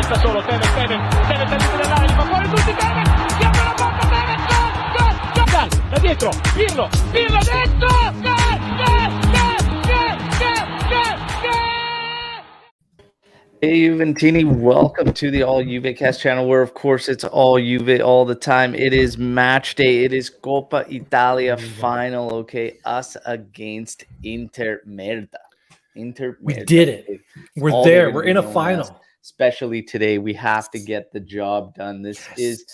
sta solo Tevez al limite dell'area, li fa fuori tutti, Tevez, si apre la porta, Tevez, gol, da dietro, Pirlo dentro, Hey Juventini, welcome to the All Juve Cast channel where of course it's all Juve all the time. It is match day. It is Coppa Italia Final, okay? Us against Inter Merda. We did it. We're there. We're in a final. Especially today, we have to get the job done. This is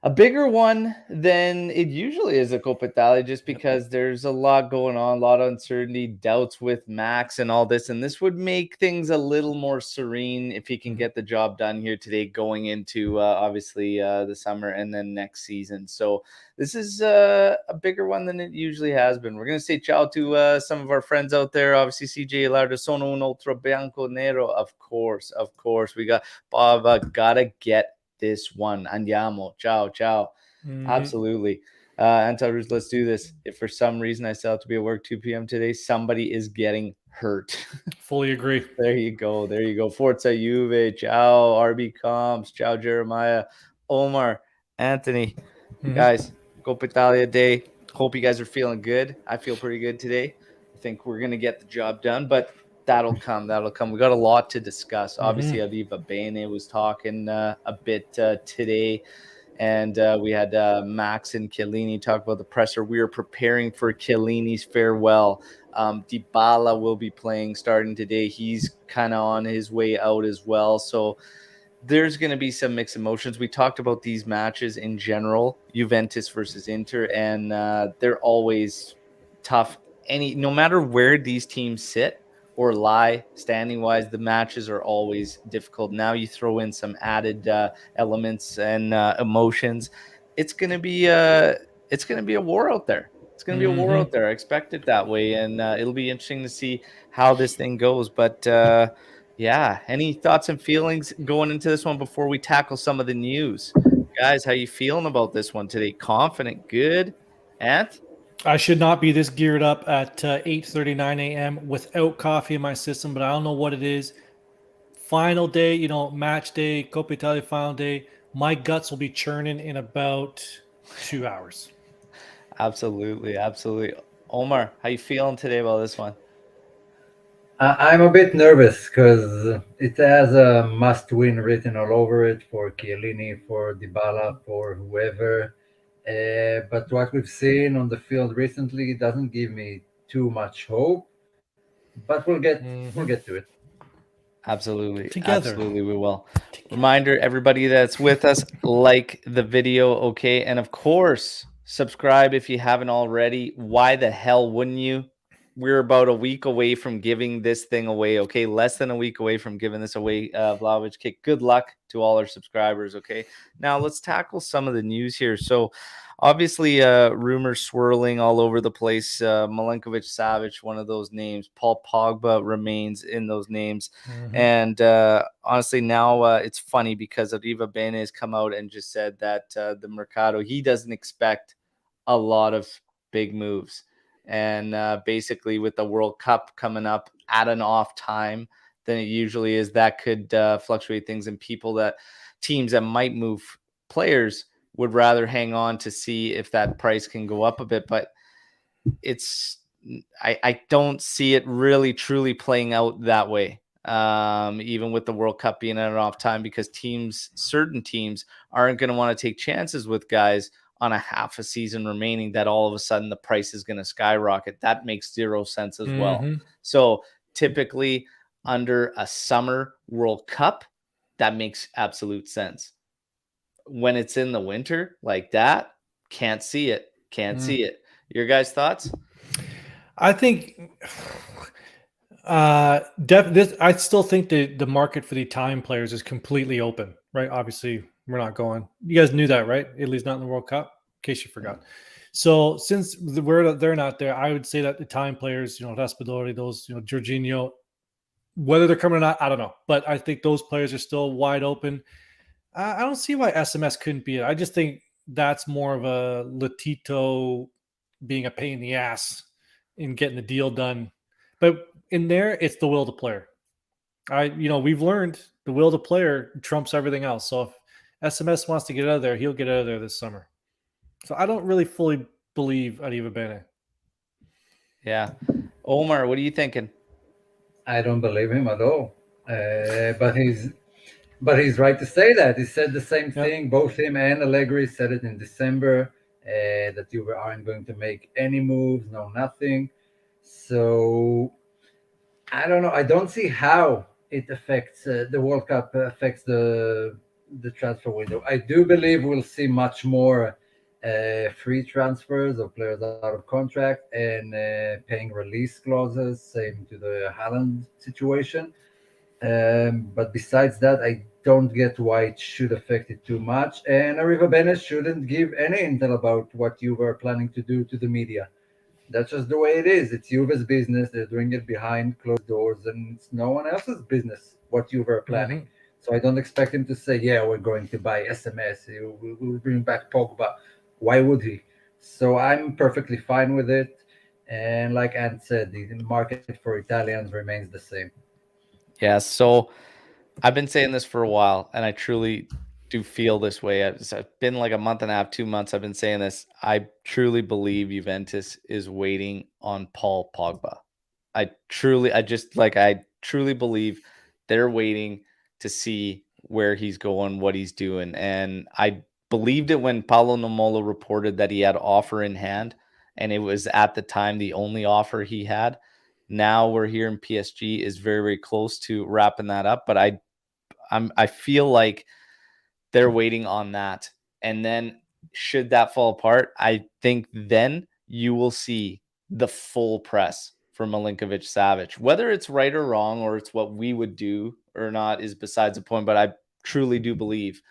a bigger one than it usually is at Coppa Italia, just because there's a lot going on, a lot of uncertainty, doubts with Max and all this. And this would make things a little more serene if he can get the job done here today, going into obviously the summer and then next season. So this is a bigger one than it usually has been. We're going to say ciao to some of our friends out there. Obviously, CJ Larda, Sono un altro bianco nero. Of course. We got Bob, gotta get this one. Andiamo. Ciao. Absolutely. Antarus, let's do this. If for some reason I still have to be at work 2 p.m. today, somebody is getting hurt. Fully agree. There you go. Forza Juve. Ciao. RB Comps. Ciao, Jeremiah. Omer. Anthony. Guys, Coppa Italia Day. Hope you guys are feeling good. I feel pretty good today. I think we're going to get the job done, but that'll come. We got a lot to discuss. Obviously, Aviva Bene was talking a bit today, and we had Max and Chiellini talk about the presser. We are preparing for Chiellini's farewell. Dybala will be playing starting today. He's kind of on his way out as well, so there's going to be some mixed emotions. We talked about these matches in general, Juventus versus Inter, and they're always tough. No matter where these teams sit or lie standing wise, the matches are always difficult. Now you throw in some added elements and emotions. It's gonna be a war out there. I expect it that way, and it'll be interesting to see how this thing goes. But yeah, any thoughts and feelings going into this one before we tackle some of the news? Guys, how you feeling about this one today? Confident? Good? Ant? I should not be this geared up at 8:39 a.m. without coffee in my system, but I don't know what it is. Final day, match day, Coppa Italia final day. My guts will be churning in about 2 hours. Absolutely. Omar, how you feeling today about this one? I'm a bit nervous because it has a must-win written all over it for Chiellini, for Dybala, for whoever. But what we've seen on the field recently doesn't give me too much hope. But we'll get to it. Absolutely. Together. Absolutely, we will. Reminder, everybody that's with us, like the video, okay? And of course, subscribe if you haven't already. Why the hell wouldn't you? We're about a week away from giving this thing away, okay? Less than a week away from giving this away. Vlahovic kick. Good luck to all our subscribers, okay? Now, let's tackle some of the news here. So, obviously, rumors swirling all over the place. Milinkovic-Savic, one of those names. Paul Pogba remains in those names. And honestly, now it's funny because Aviva Bene has come out and just said that the Mercado, he doesn't expect a lot of big moves. And basically with the World Cup coming up at an off time than it usually is, that could fluctuate things, and teams that might move players would rather hang on to see if that price can go up a bit. But I don't see it really truly playing out that way, even with the World Cup being at an off time, because certain teams aren't going to want to take chances with guys on a half a season remaining that all of a sudden the price is going to skyrocket. That makes zero sense as well. So typically under a summer World Cup, that makes absolute sense. When it's in the winter like that, can't see it. Your guys' thoughts? I think I still think the market for the Italian players is completely open, right? Obviously, we're not going. You guys knew that, right? Italy's not in the World Cup, in case you forgot. So since they're not there, I would say that Italian players, Raspadori, those, Jorginho, whether they're coming or not, I don't know. But I think those players are still wide open. I don't see why SMS couldn't be it. I just think that's more of a Latito being a pain in the ass in getting the deal done. But in there, it's the will of the player. We've learned the will of the player trumps everything else. So if SMS wants to get out of there, he'll get out of there this summer. So I don't really fully believe Arriva Bene. Yeah. Omer, what are you thinking? I don't believe him at all. But he's right to say that. He said the same thing. Both him and Allegri said it in December, that Juve aren't going to make any moves, no nothing. So I don't know. I don't see how it affects the World Cup affects the transfer window. I do believe we'll see much more free transfers of players out of contract and paying release clauses, same to the Haaland situation. But besides that, I don't get why it should affect it too much. And Arriva Bene shouldn't give any intel about what you were planning to do to the media. That's just the way it is. It's Juve's business. They're doing it behind closed doors, and it's no one else's business what you were planning. Mm-hmm. So I don't expect him to say, "Yeah, we're going to buy SMS. We'll bring back Pogba." Why would he? So I'm perfectly fine with it. And like Ant said, the market for Italians remains the same. Yeah, so I've been saying this for a while, and I truly do feel this way. It's been like a month and a half, 2 months. I've been saying this. I truly believe Juventus is waiting on Paul Pogba. I truly believe they're waiting to see where he's going, what he's doing. And I believed it when Paolo Nomolo reported that he had offer in hand, and it was at the time the only offer he had. Now we're hearing PSG is very, very close to wrapping that up, but I feel like they're waiting on that. And then should that fall apart, I think then you will see the full press for Milinkovic-Savic. Whether it's right or wrong, or it's what we would do or not, is besides the point. But I truly do believe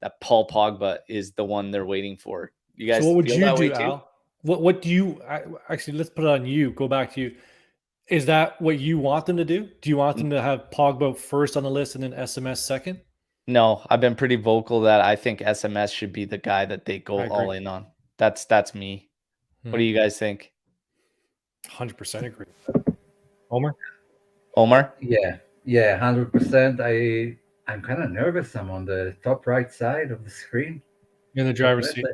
that Paul Pogba is the one they're waiting for. You guys, so what would feel you that way do, too? Al? What do you actually? Let's put it on you. Go back to you. Is that what you want them to do? Do you want them to have Pogba first on the list and then SMS second? No, I've been pretty vocal that I think SMS should be the guy that they go I agree. all in on. That's me. What do you guys think? 100% agree. Omer? Yeah, 100%. I'm kind of nervous. I'm on the top right side of the screen. In the driver's seat.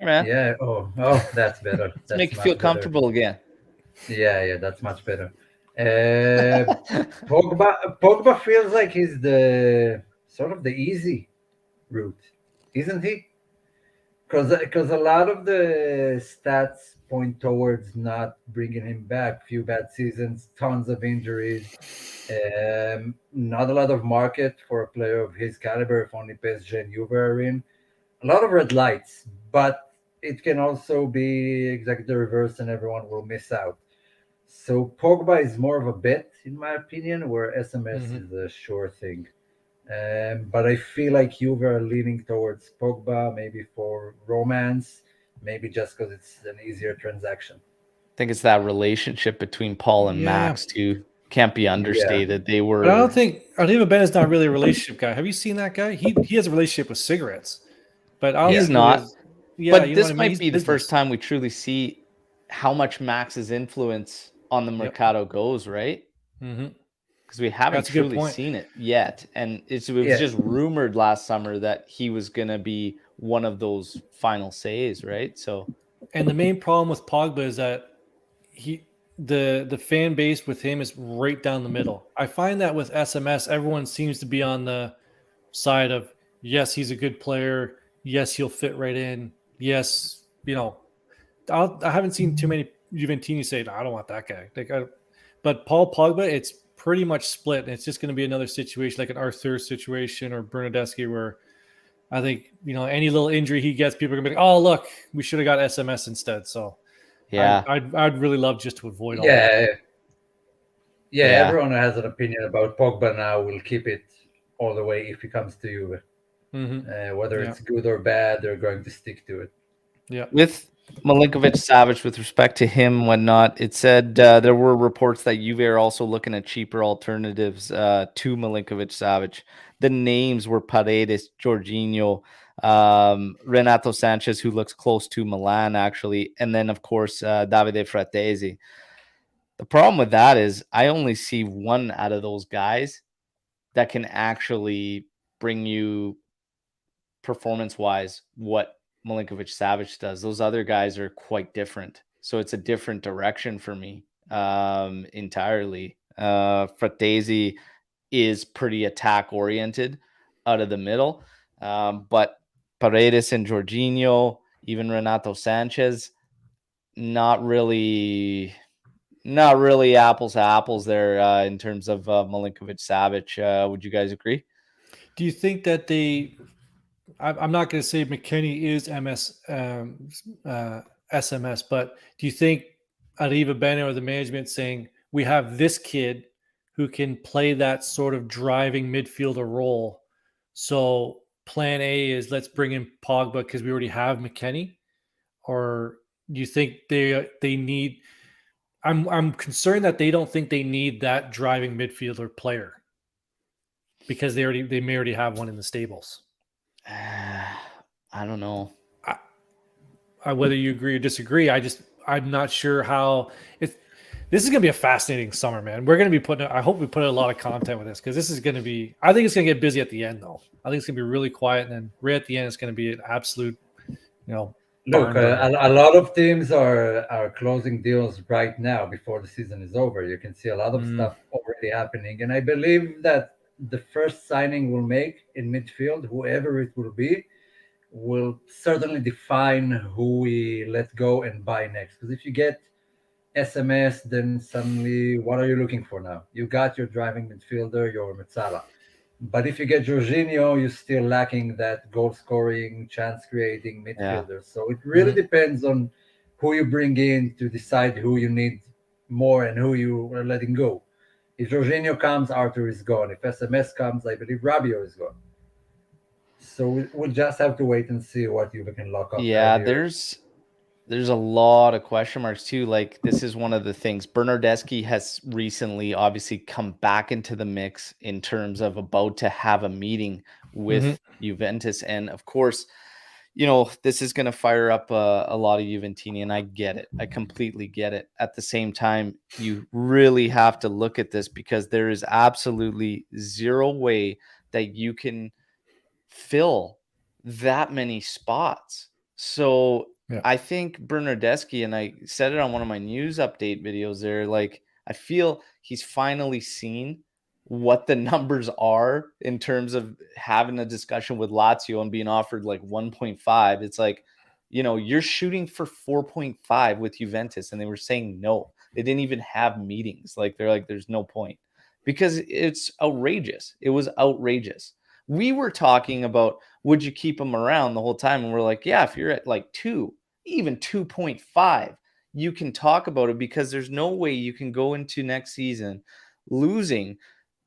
Yeah. Oh, that's better. Let's make you feel comfortable again. Yeah, that's much better. Pogba feels like he's the sort of the easy route, isn't he? Because a lot of the stats point towards not bringing him back. Few bad seasons, tons of injuries, not a lot of market for a player of his caliber. If only PSG and Juve are in, a lot of red lights. But it can also be exactly the reverse, and everyone will miss out. So Pogba is more of a bet, in my opinion, where SMS is a sure thing. But I feel like Juve are leaning towards Pogba, maybe for romance, maybe just because it's an easier transaction. I think it's that relationship between Paul and Max too. Can't be understated. They were. But I don't think Arriva Ben is not really a relationship guy. Have you seen that guy? He has a relationship with cigarettes, but I don't He's think not. But this might be the first time we truly see how much Max's influence on the Mercado goes, right? Because we haven't truly seen it yet. And it was just rumored last summer that he was going to be one of those final says, right? So, and the main problem with Pogba is that the fan base with him is right down the middle. I find that with SMS, everyone seems to be on the side of, yes, he's a good player. Yes, he'll fit right in. Yes, I haven't seen too many Juventini say, no, I don't want that guy. But Paul Pogba, it's pretty much split. And it's just going to be another situation like an Arthur situation or Bernardeschi, where I think, any little injury he gets, people are going to be like, oh, look, we should have got SMS instead. So yeah, I'd really love just to avoid all that. Yeah, everyone has an opinion about Pogba now. Will keep it all the way if he comes to Juve. Whether it's good or bad, they're going to stick to it. Yeah. With Milinkovic-Savic, with respect to him, whatnot, it said there were reports that Juve are also looking at cheaper alternatives to Milinkovic-Savic. The names were Paredes, Jorginho, Renato Sanchez, who looks close to Milan, actually, and then, of course, Davide Fratesi. The problem with that is I only see one out of those guys that can actually bring you performance-wise what Milinkovic-Savic does. Those other guys are quite different. So it's a different direction for me entirely. Fratesi is pretty attack-oriented out of the middle. But Paredes and Jorginho, even Renato Sanchez, not really apples to apples there in terms of Milinkovic-Savic. Would you guys agree? Do you think that I'm not going to say McKennie is SMS, but do you think Arriva Bene or the management saying we have this kid who can play that sort of driving midfielder role? So plan A is let's bring in Pogba because we already have McKennie, or do you think they need? I'm concerned that they don't think they need that driving midfielder player because they may already have one in the stables. I don't know. Whether you agree or disagree, I'm not sure how. This is going to be a fascinating summer, man. We're going to be I hope we put a lot of content with this because this is going to be. I think it's going to get busy at the end, though. I think it's going to be really quiet, and then right at the end, it's going to be an absolute, Look, a lot of teams are closing deals right now before the season is over. You can see a lot of stuff already happening, and I believe that the first signing we'll make in midfield, whoever it will be, will certainly define who we let go and buy next. Because if you get SMS, then suddenly, what are you looking for now? You got your driving midfielder, your Mezzala. But if you get Jorginho, you're still lacking that goal-scoring, chance-creating midfielder. Yeah. So it really depends on who you bring in to decide who you need more and who you are letting go. If Jorginho comes, Arthur is gone. If SMS comes, I believe Rabiot is gone. So we'll just have to wait and see what you can lock up. Yeah, there's a lot of question marks too. Like, this is one of the things. Bernardeschi has recently obviously come back into the mix in terms of about to have a meeting with Juventus. And of course, this is going to fire up a lot of Juventini, and I get it. I completely get it. At the same time, you really have to look at this because there is absolutely zero way that you can fill that many spots. So I think Bernardeschi, and I said it on one of my news update videos there, like, I feel he's finally seen what the numbers are in terms of having a discussion with Lazio and being offered like 1.5. It's like, you're shooting for 4.5 with Juventus, and they were saying no. They didn't even have meetings. Like, they're like, there's no point because it's outrageous. It was outrageous. We were talking about, would you keep him around the whole time? And we're like, yeah, if you're at like 2, even 2.5, you can talk about it because there's no way you can go into next season losing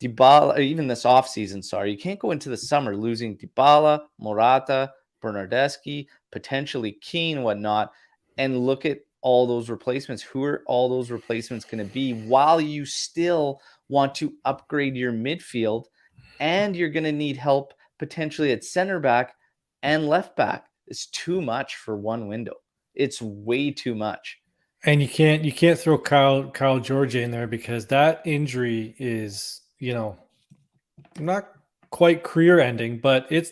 Dybala, even this offseason, sorry. You can't go into the summer losing Dybala, Morata, Bernardeschi, potentially Keane, whatnot, and look at all those replacements. Who are all those replacements going to be while you still want to upgrade your midfield? And you're going to need help potentially at center back and left back. It's too much for one window. It's way too much. And you can't throw Kyle George in there because that injury is, not quite career ending, but it's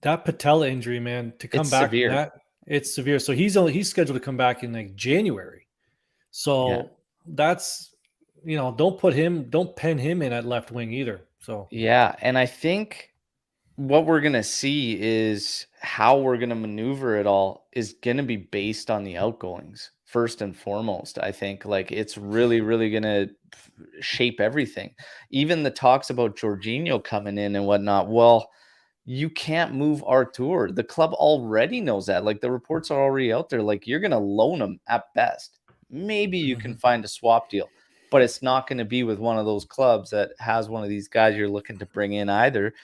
that patella injury, man, to come back from that, it's severe. So he's scheduled to come back in like January. So that's, don't pen him in at left wing either. So yeah, and I think what we're going to see is how we're going to maneuver it all is going to be based on the outgoings first and foremost. I think like it's really, really going to shape everything. Even the talks about Jorginho coming in and whatnot. Well, you can't move Artur. The club already knows that. Like, the reports are already out there. Like, you're going to loan him at best. Maybe you can find a swap deal, but it's not going to be with one of those clubs that has one of these guys you're looking to bring in either.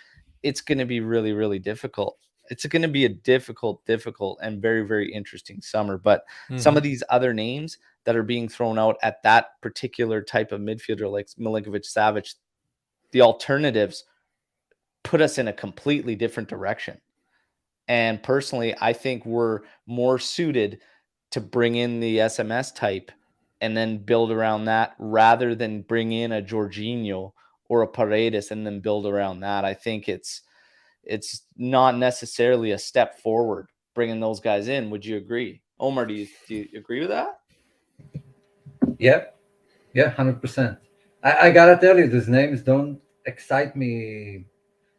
It's going to be really, really difficult. It's going to be a difficult and very, very interesting summer. But some of these other names that are being thrown out at that particular type of midfielder, like Milinkovic-Savic, the alternatives put us in a completely different direction. And personally, I think we're more suited to bring in the SMS type and then build around that rather than bring in a Jorginho or a Paredes and then build around that. I think it's not necessarily a step forward bringing those guys in. Would you agree? Omer, do you agree with that? Yeah, 100%. I gotta tell you, these names don't excite me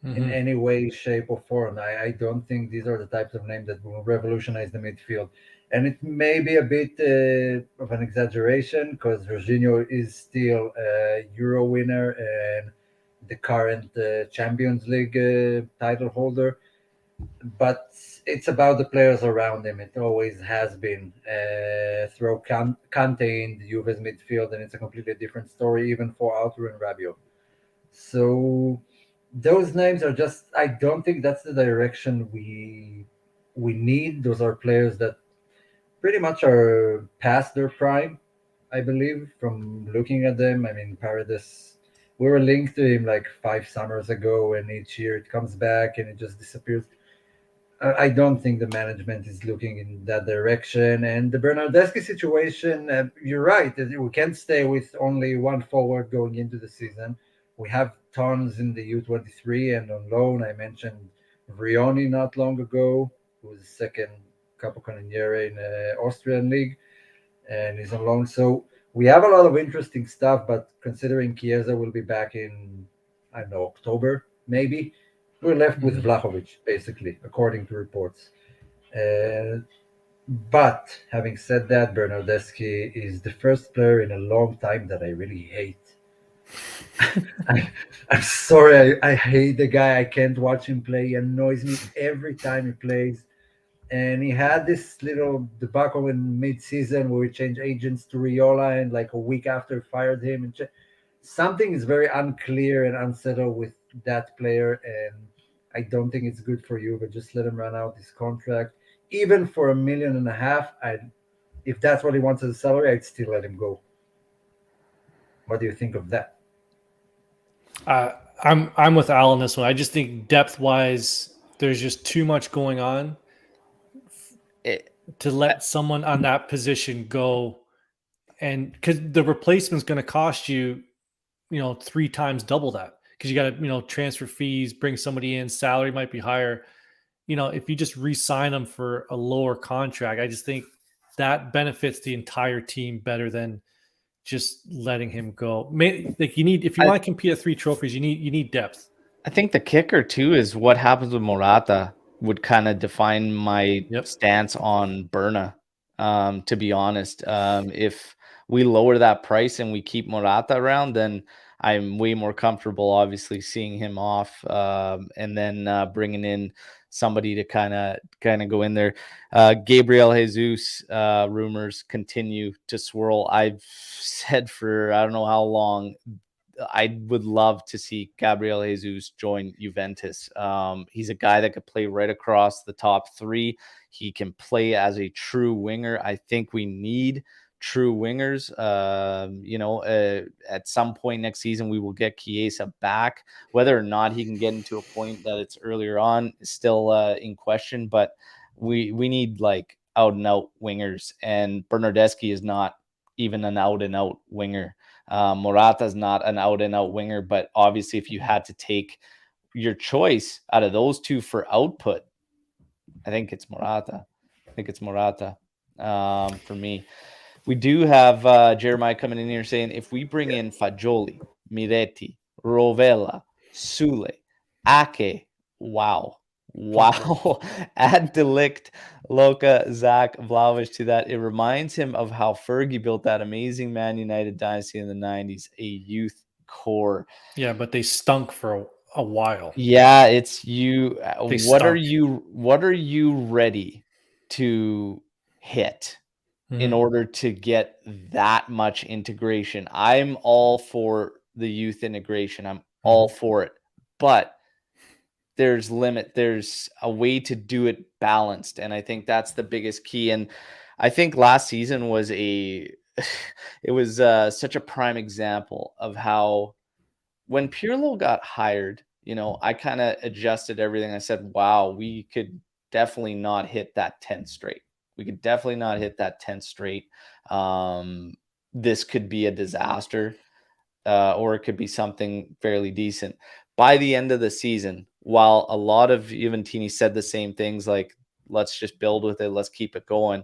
in any way, shape, or form. I don't think these are the types of names that will revolutionize the midfield. And it may be a bit of an exaggeration because Jorginho is still a Euro winner and the current Champions League title holder. But it's about the players around him. It always has been. Throw Kante in the Juve's midfield, and it's a completely different story, even for Arthur and Rabiot. So those names are just, I don't think that's the direction we need. Those are players that pretty much are past their prime, I believe, from looking at them. I mean, Paredes, we were linked to him like 5 summers ago, and each year it comes back and it just disappears. I don't think the management is looking in that direction. And the Bernardeschi situation, you're right. We can't stay with only one forward going into the season. We have tons in the U23 and on loan. I mentioned Vrioni not long ago, who's second Capocannoniere in the Austrian league, and he's on loan. So we have a lot of interesting stuff, but considering Chiesa will be back in, I don't know, October, maybe, we're left with Vlahovic, basically, according to reports. But having said that, Bernardeschi is the first player in a long time that I really hate. I'm sorry, I hate the guy. I can't watch him play. He annoys me every time he plays. And he had this little debacle in mid-season where we changed agents to Riola, and like a week after fired him. And something is very unclear and unsettled with that player, and I don't think it's good for you. But just let him run out his contract, even for $1.5 million. If that's what he wants as a salary, I'd still let him go. What do you think of that? I'm with Al on this one. I just think depth-wise, there's just too much going on to let someone on that position go, and because the replacement's going to cost you, 3 times double that, because you got to, transfer fees, bring somebody in, salary might be higher. If you just re-sign them for a lower contract, I just think that benefits the entire team better than just letting him go. Like if you want to compete at 3 trophies, you need depth. I think the kicker too is what happens with Morata would kind of define my stance on Berna. To be honest, if we lower that price and we keep Morata around, then I'm way more comfortable, obviously, seeing him off, and then bringing in somebody to kind of go in there. Gabriel Jesus rumors continue to swirl. I've said for I don't know how long, I would love to see Gabriel Jesus join Juventus. He's a guy that could play right across the top 3. He can play as a true winger. I think we need true wingers. At some point next season, we will get Chiesa back. Whether or not he can get into a point that it's earlier on is still in question, but we need like out and out wingers, and Bernardeschi is not even an out and out winger. Morata is not an out and out winger, but obviously if you had to take your choice out of those two for output, I think it's Morata. For me. We do have Jeremiah coming in here saying, if we bring in Fagioli, Miretti, Rovella, Sule, Ake, wow. Add Delict, Luca, Zach, Vlahovic to that. It reminds him of how Fergie built that amazing Man United dynasty in the 90s, a youth core. Yeah, but they stunk for a while. Yeah, it's you. What are you ready to hit in order to get that much integration? I'm all for the youth integration. I'm all for it. But there's a way to do it balanced. And I think that's the biggest key. And I think last season was such a prime example of how when Pirlo got hired, I kind of adjusted everything. I said, wow, we could definitely not hit that 10 straight. This could be a disaster. or it could be something fairly decent. By the end of the season, while a lot of Juventini said the same things like, let's just build with it, let's keep it going,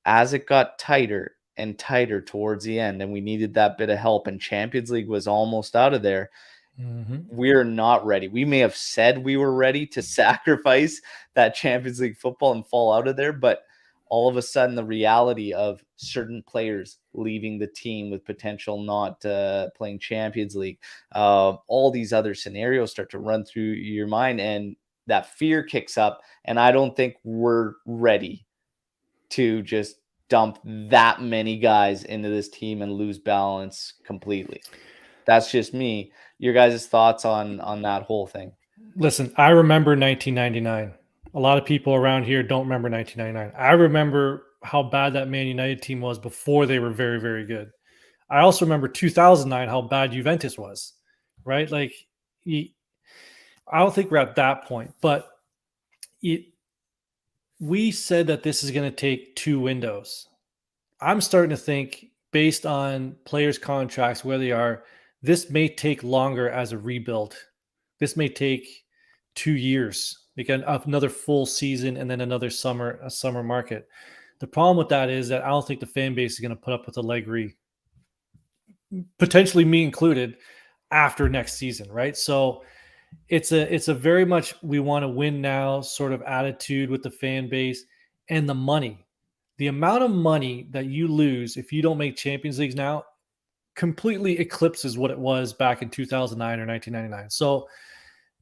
as it got tighter and tighter towards the end, and we needed that bit of help, and Champions League was almost out of there, we're not ready. We may have said we were ready to sacrifice that Champions League football and fall out of there, but all of a sudden the reality of certain players leaving the team with potential not playing Champions League, all these other scenarios start to run through your mind, and that fear kicks up. And I don't think we're ready to just dump that many guys into this team and lose balance completely. That's just me. Your guys' thoughts on that whole thing? Listen, I remember 1999. A lot of people around here don't remember 1999. I remember how bad that Man United team was before they were very, very good. I also remember 2009, how bad Juventus was, right? Like, I don't think we're at that point, but we said that this is going to take 2 windows. I'm starting to think, based on players' contracts, where they are, this may take longer as a rebuild. This may take 2 years. Again, another full season and then another summer market. The problem with that is that I don't think the fan base is going to put up with Allegri, potentially me included, after next season, right? So it's a very much we want to win now sort of attitude with the fan base, and the money. The amount of money that you lose if you don't make Champions Leagues now completely eclipses what it was back in 2009 or 1999. So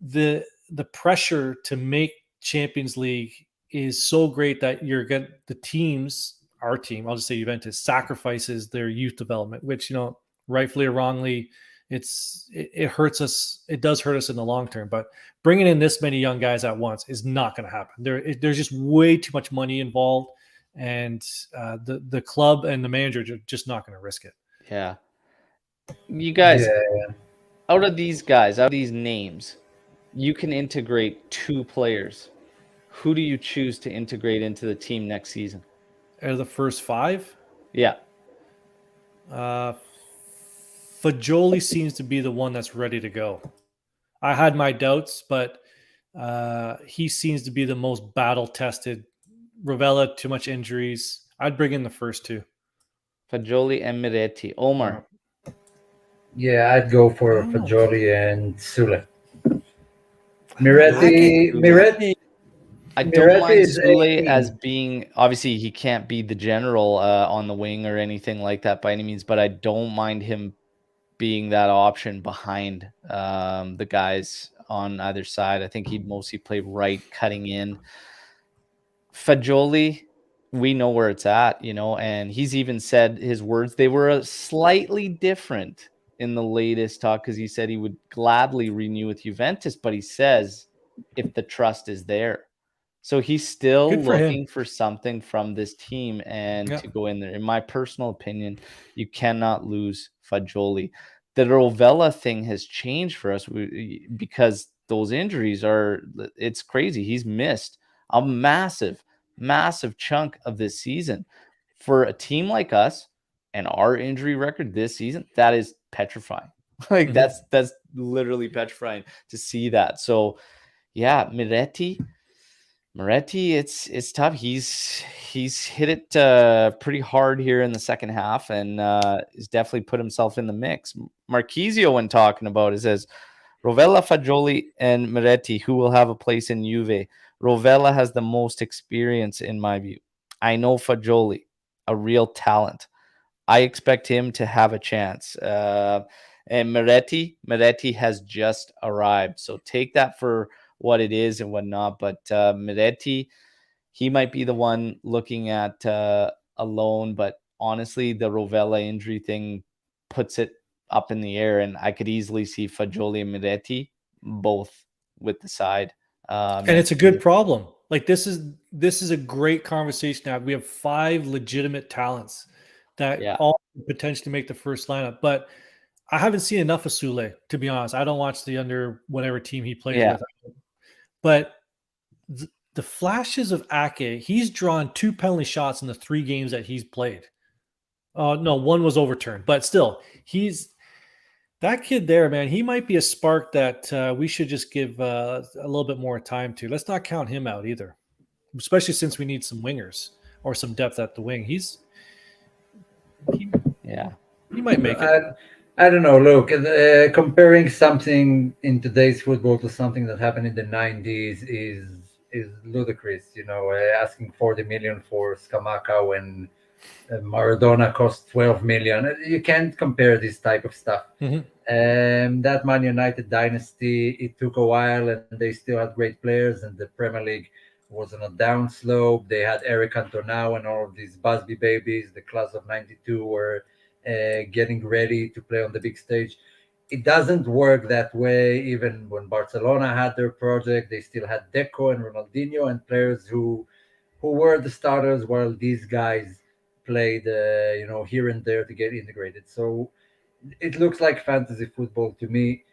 the pressure to make Champions League is so great that you're getting the teams, our team, I'll just say Juventus, sacrifices their youth development, which, rightfully or wrongly, it hurts us. It does hurt us in the long term, but bringing in this many young guys at once is not going to happen. There's just way too much money involved, and the club and the manager are just not going to risk it. Yeah. You guys, out of these guys, out of these names, you can integrate 2 players. Who do you choose to integrate into the team next season? Out of the first 5? Yeah. Fagioli seems to be the one that's ready to go. I had my doubts, but he seems to be the most battle-tested. Rovella, too much injuries. I'd bring in the first 2. Fagioli and Miretti. Omer. Yeah, I'd go for Fagioli and Sule. Miretti. I don't mind Sule as being, obviously he can't be the general on the wing or anything like that by any means, but I don't mind him being that option behind the guys on either side. I think he'd mostly play right, cutting in. Fagioli, we know where it's at, and he's even said his words, they were slightly different in the latest talk, because he said he would gladly renew with Juventus, but he says if the trust is there. So he's still looking for something from this team and to go in there. In my personal opinion, you cannot lose Fagioli. The Rovella thing has changed for us because those injuries it's crazy. He's missed a massive, massive chunk of this season. For a team like us and our injury record this season, that is petrifying. Like that's literally petrifying to see that. So yeah, Miretti, it's tough. He's hit it pretty hard here in the second half, and has definitely put himself in the mix. Marquisio, when talking about it, says Rovella, Fagioli, and Miretti, who will have a place in Juve. Rovella has the most experience in my view. I know Fagioli, a real talent. I expect him to have a chance. And Miretti has just arrived. So take that for what it is and whatnot. But Miretti, he might be the one looking at a loan. But honestly, the Rovella injury thing puts it up in the air. And I could easily see Fagioli and Miretti both with the side. And it's a good problem. Like this is a great conversation to have. We have 5 legitimate talents that all potentially make the first lineup. But I haven't seen enough of Sule, to be honest. I don't watch the under whatever team he plays with. But the flashes of Ake, he's drawn 2 penalty shots in the 3 games that he's played. No, 1 was overturned. But still, That kid there, man, he might be a spark that we should just give a little bit more time to. Let's not count him out either, especially since we need some wingers or some depth at the wing. He Yeah. might make it. I don't know. Look, comparing something in today's football to something that happened in the '90s is ludicrous. Asking 40 million for Scamacca when Maradona cost 12 million. You can't compare this type of stuff. That Man United dynasty, it took a while, and they still had great players, and the Premier League was on a downslope. They had Eric Cantona and all of these Busby babies. The class of '92 were getting ready to play on the big stage. It doesn't work that way. Even when Barcelona had their project, they still had Deco and Ronaldinho and players who were the starters, while these guys played here and there to get integrated. So it looks like fantasy football to me.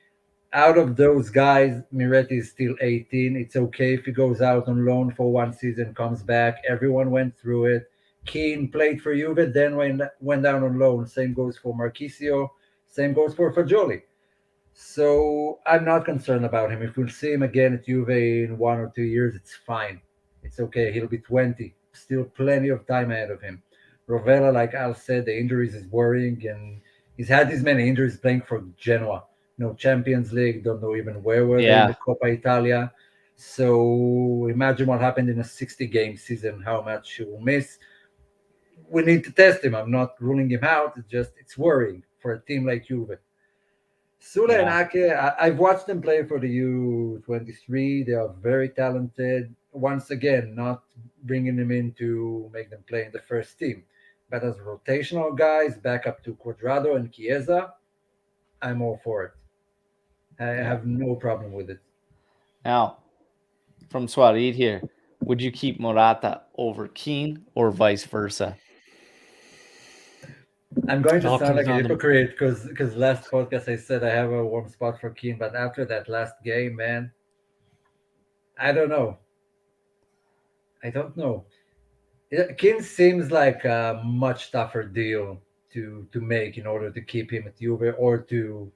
Out of those guys, Miretti is still 18. It's okay if he goes out on loan for one season, comes back. Everyone went through it. Keane played for Juve, then went down on loan. Same goes for Marchisio. Same goes for Fagioli. So I'm not concerned about him. If we'll see him again at Juve in 1 or 2 years, it's fine. It's okay. He'll be 20. Still plenty of time ahead of him. Rovella, like Al said, the injuries is worrying, and he's had this many injuries playing for Genoa. No Champions League, don't know even where were they in the Coppa Italia. So imagine what happened in a 60-game season, how much he will miss. We need to test him. I'm not ruling him out. It's worrying for a team like Juve. Sule and Ake, I've watched them play for the U23. They are very talented. Once again, not bringing them in to make them play in the first team. But as rotational guys, back up to Cuadrado and Chiesa, I'm all for it. I have no problem with it. Now, from Swarid here, would you keep Morata over Keane or vice versa? I'm going to sound like a hypocrite because last podcast I said I have a warm spot for Keane, but after that last game, man, I don't know. Keane seems like a much tougher deal to make in order to keep him at Juve or to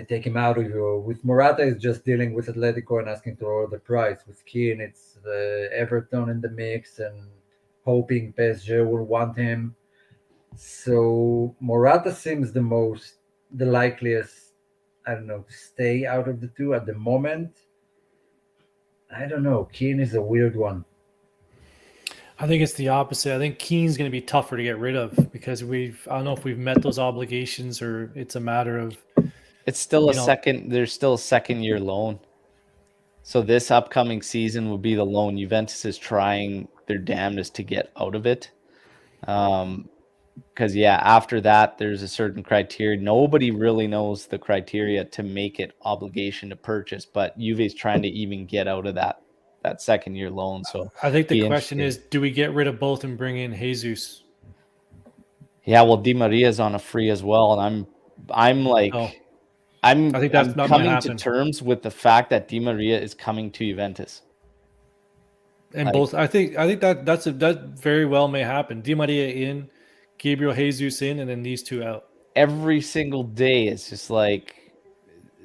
take him out of you. With Morata, is just dealing with Atletico and asking to lower the price. With Keane, it's Everton in the mix and hoping PSG will want him. So Morata seems the likeliest, I don't know, to stay out of the two at the moment. I don't know. Keane is a weird one. I think it's the opposite. I think Keane's going to be tougher to get rid of because I don't know if we've met those obligations or it's a matter of. It's still there's still a second-year loan. So this upcoming season will be the loan. Juventus is trying their damnedest to get out of it. Because, after that, there's a certain criteria. Nobody really knows the criteria to make it obligation to purchase, but Juve's trying to even get out of that second-year loan. So I think the question is, do we get rid of both and bring in Jesus? Yeah, well, Di Maria's on a free as well, and I'm like, I think that's I'm coming to terms with the fact that Di Maria is coming to Juventus. And both, I think that very well may happen. Di Maria in, Gabriel Jesus in, and then these two out. Every single day, it's just like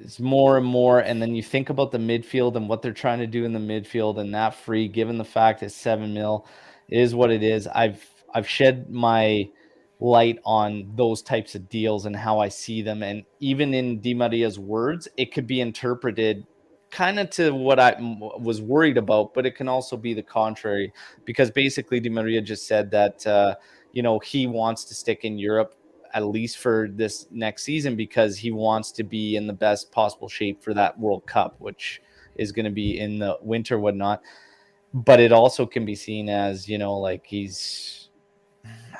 it's more and more. And then you think about the midfield and what they're trying to do in the midfield, and that free, given the fact it's 7 mil, is what it is. I've shed my light on those types of deals and how I see them. And even in Di Maria's words, it could be interpreted kind of to what I was worried about, but it can also be the contrary, because basically Di Maria just said that, he wants to stick in Europe at least for this next season because he wants to be in the best possible shape for that World Cup, which is going to be in the winter, whatnot. But it also can be seen as, like he's,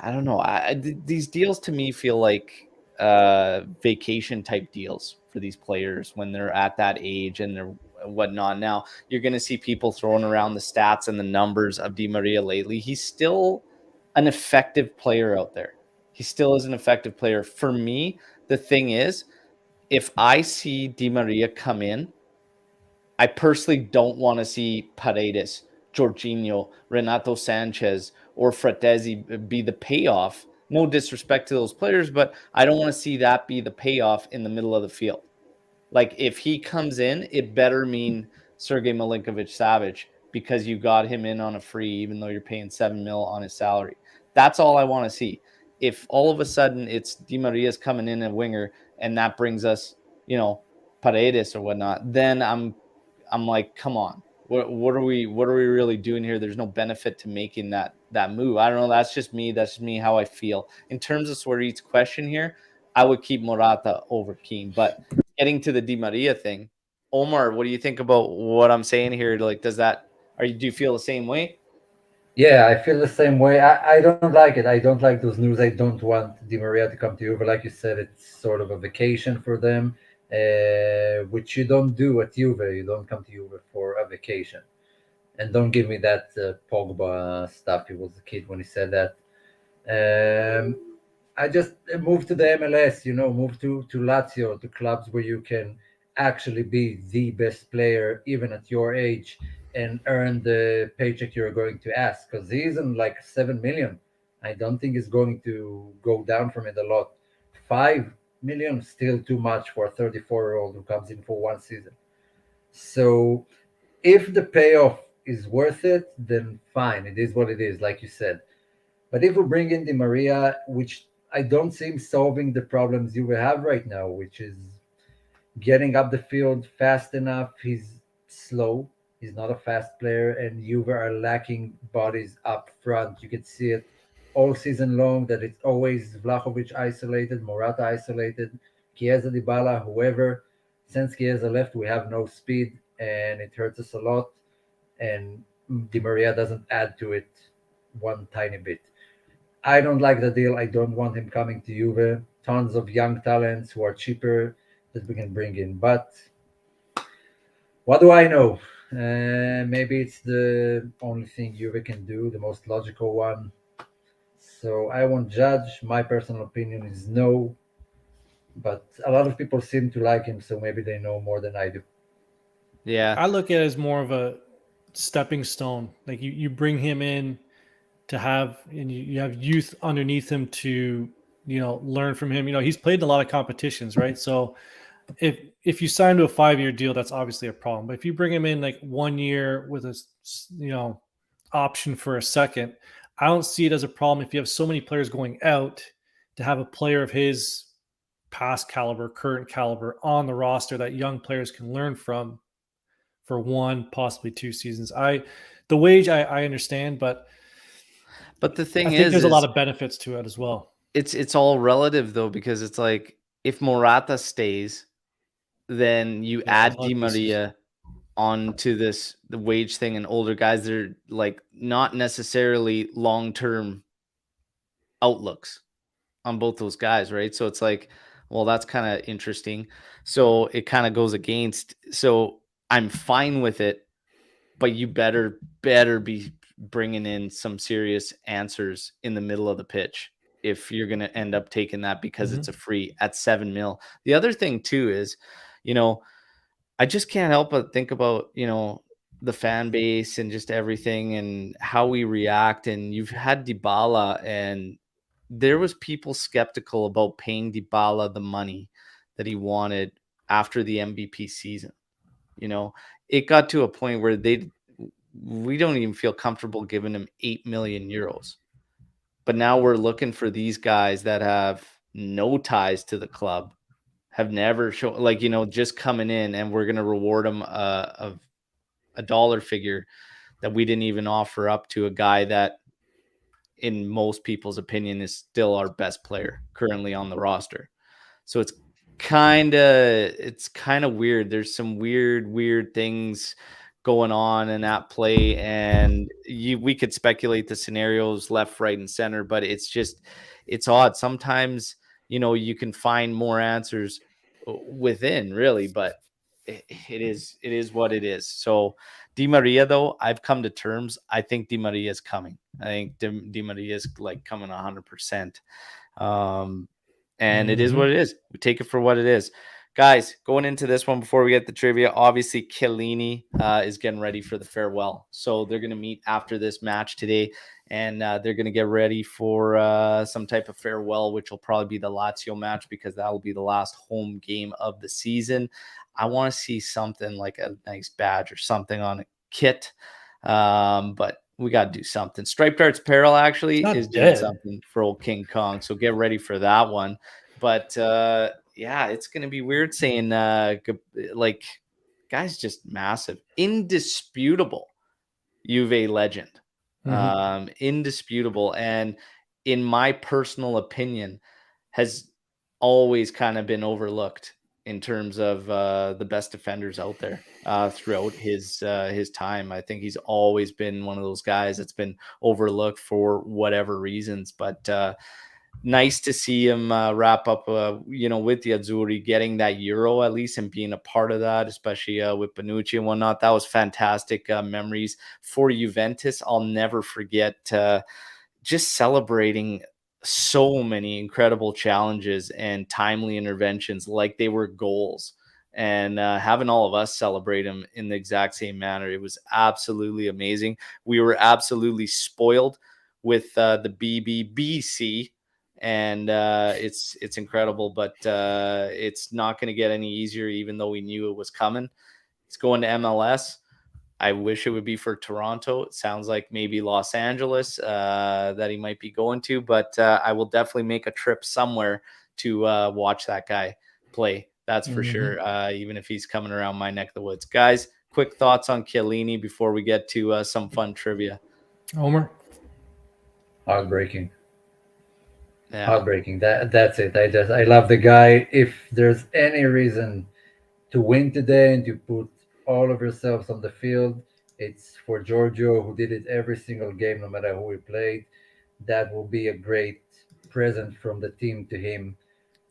I don't know. These deals to me feel like vacation type deals for these players when they're at that age and they're whatnot. Now you're going to see people throwing around the stats and the numbers of Di Maria lately. He's still an effective player out there. He still is an effective player. For me, the thing is, if I see Di Maria come in, I personally don't want to see Paredes, Jorginho, Renato Sanchez, or Fratesi be the payoff No disrespect to those players, but I don't want to see that be the payoff in the middle of the field. Like, if he comes in, it better mean Sergei Milinkovic-Savic, because you got him in on a free, even though you're paying $7 million on his salary. That's all I want to see. If all of a sudden it's Di Maria's coming in a winger and that brings us, Paredes or whatnot, then I'm like, come on, what are we really doing here? There's no benefit to making that move. I don't know. That's just me. That's just me, how I feel. In terms of Swarit's question here, I would keep Morata over Keane. But getting to the Di Maria thing, Omer, what do you think about what I'm saying here? Like, do you feel the same way? Yeah, I feel the same way. I don't like it. I don't like those news. I don't want Di Maria to come to Juve. Like you said, it's sort of a vacation for them, which you don't do at Juve. You don't come to Juve for a vacation. And don't give me that Pogba stuff. He was a kid when he said that. I just move to the MLS, move to Lazio, to clubs where you can actually be the best player, even at your age, and earn the paycheck you're going to ask. Because he isn't like 7 million. I don't think he's going to go down from it a lot. 5 million, still too much for a 34-year-old who comes in for one season. So if the payoff is worth it, then fine. It is what it is, like you said. But if we bring in Di Maria, which I don't see him solving the problems you have right now, which is getting up the field fast enough. He's slow. He's not a fast player, and Juve are lacking bodies up front. You can see it all season long that it's always Vlahovic isolated, Morata isolated, Chiesa, Dybala, whoever. Since Chiesa left, we have no speed, and it hurts us a lot. And Di Maria doesn't add to it one tiny bit. I don't like the deal. I don't want him coming to Juve. Tons of young talents who are cheaper that we can bring in. But what do I know? Maybe it's the only thing Juve can do, the most logical one. So I won't judge. My personal opinion is no. But a lot of people seem to like him, so maybe they know more than I do. Yeah. I look at it as more of a stepping stone. Like you bring him in to have, and you have youth underneath him to, learn from him. He's played in a lot of competitions, right? So if you sign to a 5-year deal, that's obviously a problem. But if you bring him in like 1 year with a, option for a second, I don't see it as a problem if you have so many players going out to have a player of his past caliber, current caliber on the roster that young players can learn from for 1, possibly 2 seasons. The wage I understand, but the thing I think is, there's a lot of benefits to it as well. It's all relative though, because it's like, if Morata stays, then you add Di Maria onto the wage thing, and older guys, they're like not necessarily long-term outlooks on both those guys, right? So it's like, well, that's kind of interesting. So it kind of goes against. So I'm fine with it, but you better be bringing in some serious answers in the middle of the pitch if you're going to end up taking that, because it's a free at 7 mil. The other thing too is, I just can't help but think about, the fan base and just everything and how we react. And you've had Dybala, and there was people skeptical about paying Dybala the money that he wanted after the MVP season. It got to a point where we don't even feel comfortable giving him 8 million euros. But now we're looking for these guys that have no ties to the club, have never shown, just coming in, and we're going to reward them of a dollar figure that we didn't even offer up to a guy that, in most people's opinion, is still our best player currently on the roster. So it's kind of weird. There's some weird things going on in that play, and we could speculate the scenarios left, right, and center, but it's odd. Sometimes, you can find more answers within, really, but it is what it is. So Di Maria, though, I've come to terms. I think Di Maria is coming. I think Di Maria is like coming 100%. And it is what it is. We take it for what it is. Guys, going into this one, before we get the trivia, obviously Chiellini is getting ready for the farewell. So they're going to meet after this match today and they're going to get ready for some type of farewell, which will probably be the Lazio match because that will be the last home game of the season. I want to see something like a nice badge or something on a kit, but we got to do something. Striped Arts Apparel actually is doing something for old King Kong, so get ready for that one. But yeah, it's going to be weird saying like, guy's just massive, indisputable Juve legend, indisputable, and in my personal opinion, has always kind of been overlooked in terms of the best defenders out there throughout his time. I think he's always been one of those guys that's been overlooked for whatever reasons, but nice to see him wrap up, with the Azzurri, getting that Euro at least and being a part of that, especially with Bonucci and whatnot. That was fantastic memories for Juventus. I'll never forget just celebrating so many incredible challenges and timely interventions like they were goals, and having all of us celebrate him in the exact same manner. It was absolutely amazing. We were absolutely spoiled with the BBBC, and it's incredible, but it's not going to get any easier, even though we knew it was coming. It's going to MLS. I wish it would be for Toronto. It sounds like maybe Los Angeles that he might be going to, but I will definitely make a trip somewhere to watch that guy play. That's for sure, even if he's coming around my neck of the woods. Guys, quick thoughts on Chiellini before we get to some fun trivia. Omer? Heartbreaking. Yeah. Heartbreaking. That's it. I love the guy. If there's any reason to win today and to put all of yourselves on the field, it's for Giorgio, who did it every single game, no matter who he played. That will be a great present from the team to him,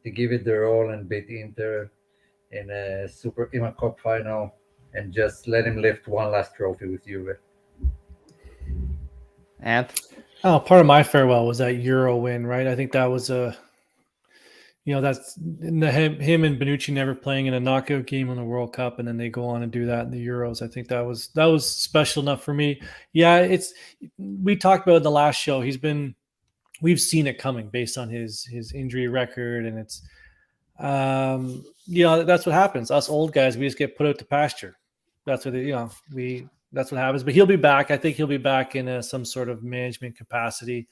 to give it their all and beat Inter in a Coppa final, and just let him lift one last trophy with Juve. Part of my farewell was that Euro win, right? I think that was that's him and Bonucci never playing in a knockout game in the World Cup, and then they go on and do that in the Euros. I think that was special enough for me. Yeah, we talked about it in the last show. We've seen it coming based on his injury record, and it's that's what happens. Us old guys, we just get put out to pasture. That's what that's what happens. But he'll be back. I think he'll be back in some sort of management capacity.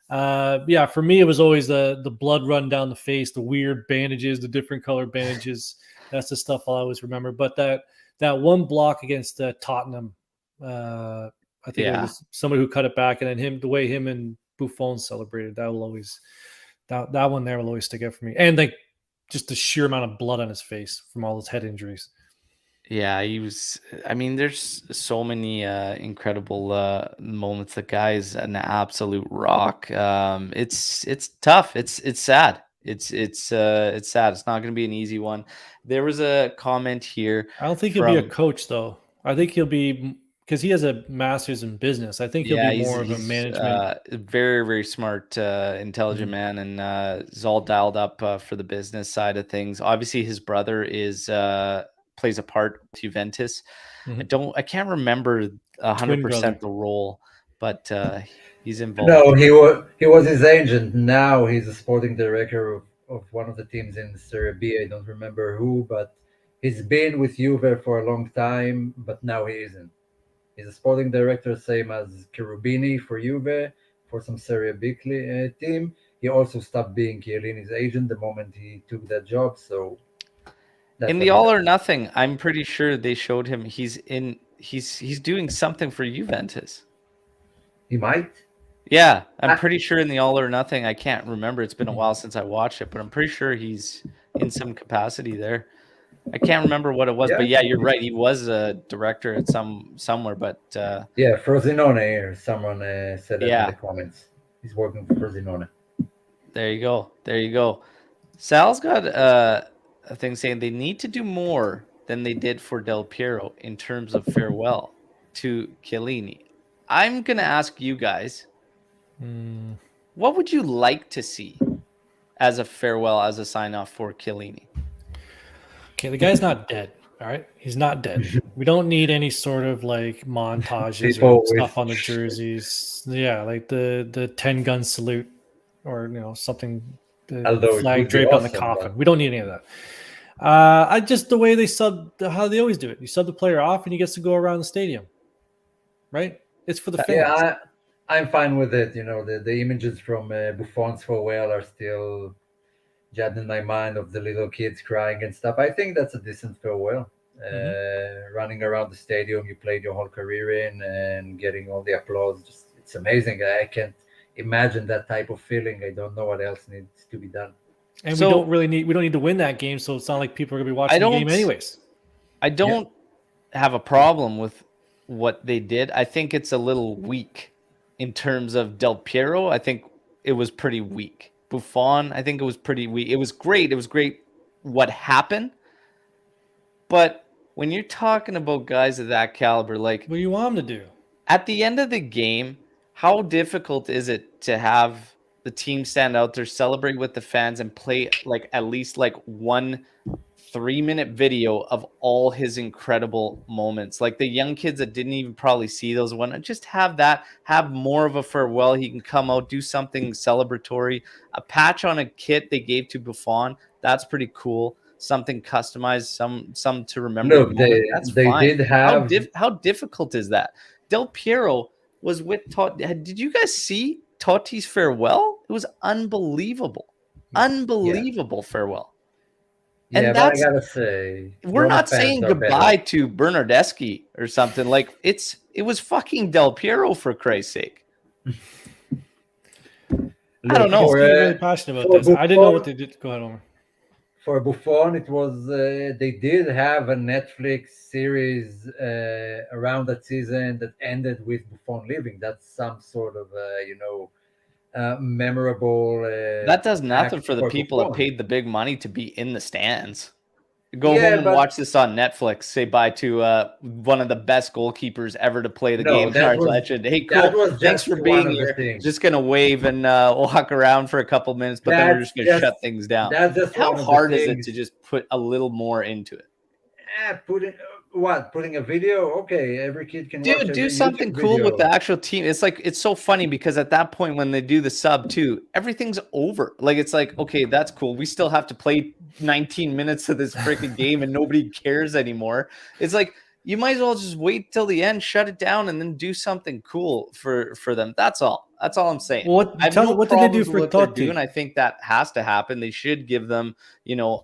For me, it was always the blood run down the face, the weird bandages, the different color bandages. That's the stuff I'll always remember. But that one block against Tottenham, I think it was somebody who cut it back, and then the way him and Buffon celebrated, that will always that one there will always stick out for me. And like just the sheer amount of blood on his face from all those head injuries. Yeah, he was. I mean, there's so many incredible moments. The guy's an absolute rock. It's tough. It's sad. It's sad. It's not going to be an easy one. There was a comment here. I don't think he'll be a coach, though. I think he'll be, because he has a master's in business. I think he'll be more of a management. Very, very smart, intelligent man, and is all dialed up for the business side of things. Obviously, his brother plays a part with Juventus. I can't remember 100% the role, but he's involved. No, he was his agent. Now he's a sporting director of one of the teams in Serie B. I don't remember who, but he's been with Juve for a long time, but now he isn't. He's a sporting director, same as Cherubini for Juve, for some Serie B team. He also stopped being Chiellini's agent the moment he took that job, so in the All or Nothing, I'm pretty sure they showed him he's doing something for Juventus. He might. Yeah, I'm pretty sure in the All or Nothing. I can't remember. It's been a while since I watched it, but I'm pretty sure he's in some capacity there. I can't remember what it was, but yeah, you're right. He was a director at somewhere, but Frosinone, or someone said that in the comments. He's working for Frosinone. There you go. Sal's got a thing saying they need to do more than they did for Del Piero in terms of farewell to Chiellini. I'm going to ask you guys, what would you like to see as a farewell, as a sign-off for Chiellini? Okay, the guy's not dead, all right? He's not dead. We don't need any sort of like montages People or stuff with on the jerseys. Yeah, like the 10-gun salute or something, the Although it flag would be draped on the awesome, coffin. but We don't need any of that. I just the way they how they always do it. You sub the player off and he gets to go around the stadium. Right? It's for the fans. yeah, I'm fine with it. The images from Buffon's farewell are still just in my mind of the little kids crying and stuff. I think that's a decent farewell. Running around the stadium you played your whole career in and getting all the applause, it's amazing. I can't imagine that type of feeling. I don't know what else needs to be done. And So- we don't need to win that game, so it's not like people are gonna be I watching the game don't- anyways. I don't have a problem with what they did. I think it's a little weak in terms of Del Piero. I think it was pretty weak. Buffon, I think it was pretty weak. It was great. It was great what happened. But when you're talking about guys of that caliber, like What do you want them to do? at the end of the game, how difficult is it to have the team stand out there, celebrate with the fans, and play like at least like 1 3-minute video of all his incredible moments? Like the young kids that didn't even probably see those just have more of a farewell. He can come out, do something celebratory. A patch on a kit they gave to Buffon, that's pretty cool. Something customized, some to remember. Look, they fine. did have How difficult is that? Del Piero was with Totti. Did you guys see Totti's farewell? It was unbelievable. Unbelievable farewell. yeah, And but I that's, gotta say, we're Roma not fans saying are goodbye better. to Bernardeschi or something. Like it was fucking Del Piero, for Christ's sake. I don't know. He's For, getting really passionate about for this. I didn't know Buffon- what they did. Go ahead, Omer. For Buffon, it was they did have a Netflix series around that season that ended with Buffon leaving. That's some sort of memorable. That does nothing act for the people that Buffon. paid the big money to be in the stands. Go Yeah, home and but- watch this on Netflix. Say bye to one of the best goalkeepers ever to play the No, game. that Our was- legend. Hey, that cool. was Thanks just for one being of the here. things. Just gonna wave and walk around for a couple minutes, but then we're just gonna shut things down. That's just How one of the hard is it things. to just put a little more into it? Putting a video? Okay, every kid can watch. Dude, every do something YouTube cool video. with the actual team. It's like, it's so funny because at that point when they do the sub too, everything's over. Like, it's like, okay, that's cool. We still have to play 19 minutes of this freaking game and nobody cares anymore. It's like, you might as well just wait till the end, shut it down, and then do something cool for them. That's all. That's all I'm saying. Well, I have no what did they do problems with for what they're Totti? doing. I think that has to happen. They should give them,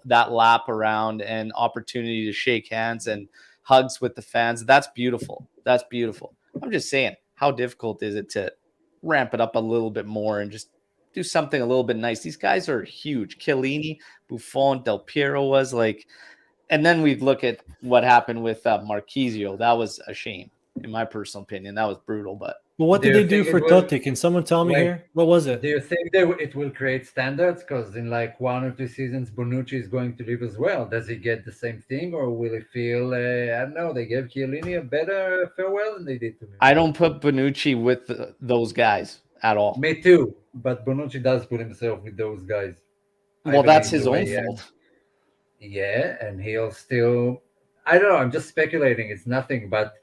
that lap around and opportunity to shake hands and hugs with the fans. That's beautiful. That's beautiful. I'm just saying, how difficult is it to ramp it up a little bit more and just do something a little bit nice? These guys are huge. Chiellini, Buffon, Del Piero was like, and then we look at what happened with Marquisio. That was a shame, in my personal opinion. That was brutal, but Well, what Do did you they do think for it will- Totti? Can someone tell me Wait. here? What was it? Do you think it will create standards? Because in like 1 or 2 seasons, Bonucci is going to leave as well. Does he get the same thing, or will he feel? I don't know. They gave Chiellini a better farewell than they did to me. I don't put Bonucci with those guys at all. Me too. But Bonucci does put himself with those guys. I Well, that's believe his the own way, fault. Yeah, and he'll still. I don't know. I'm just speculating. It's nothing. But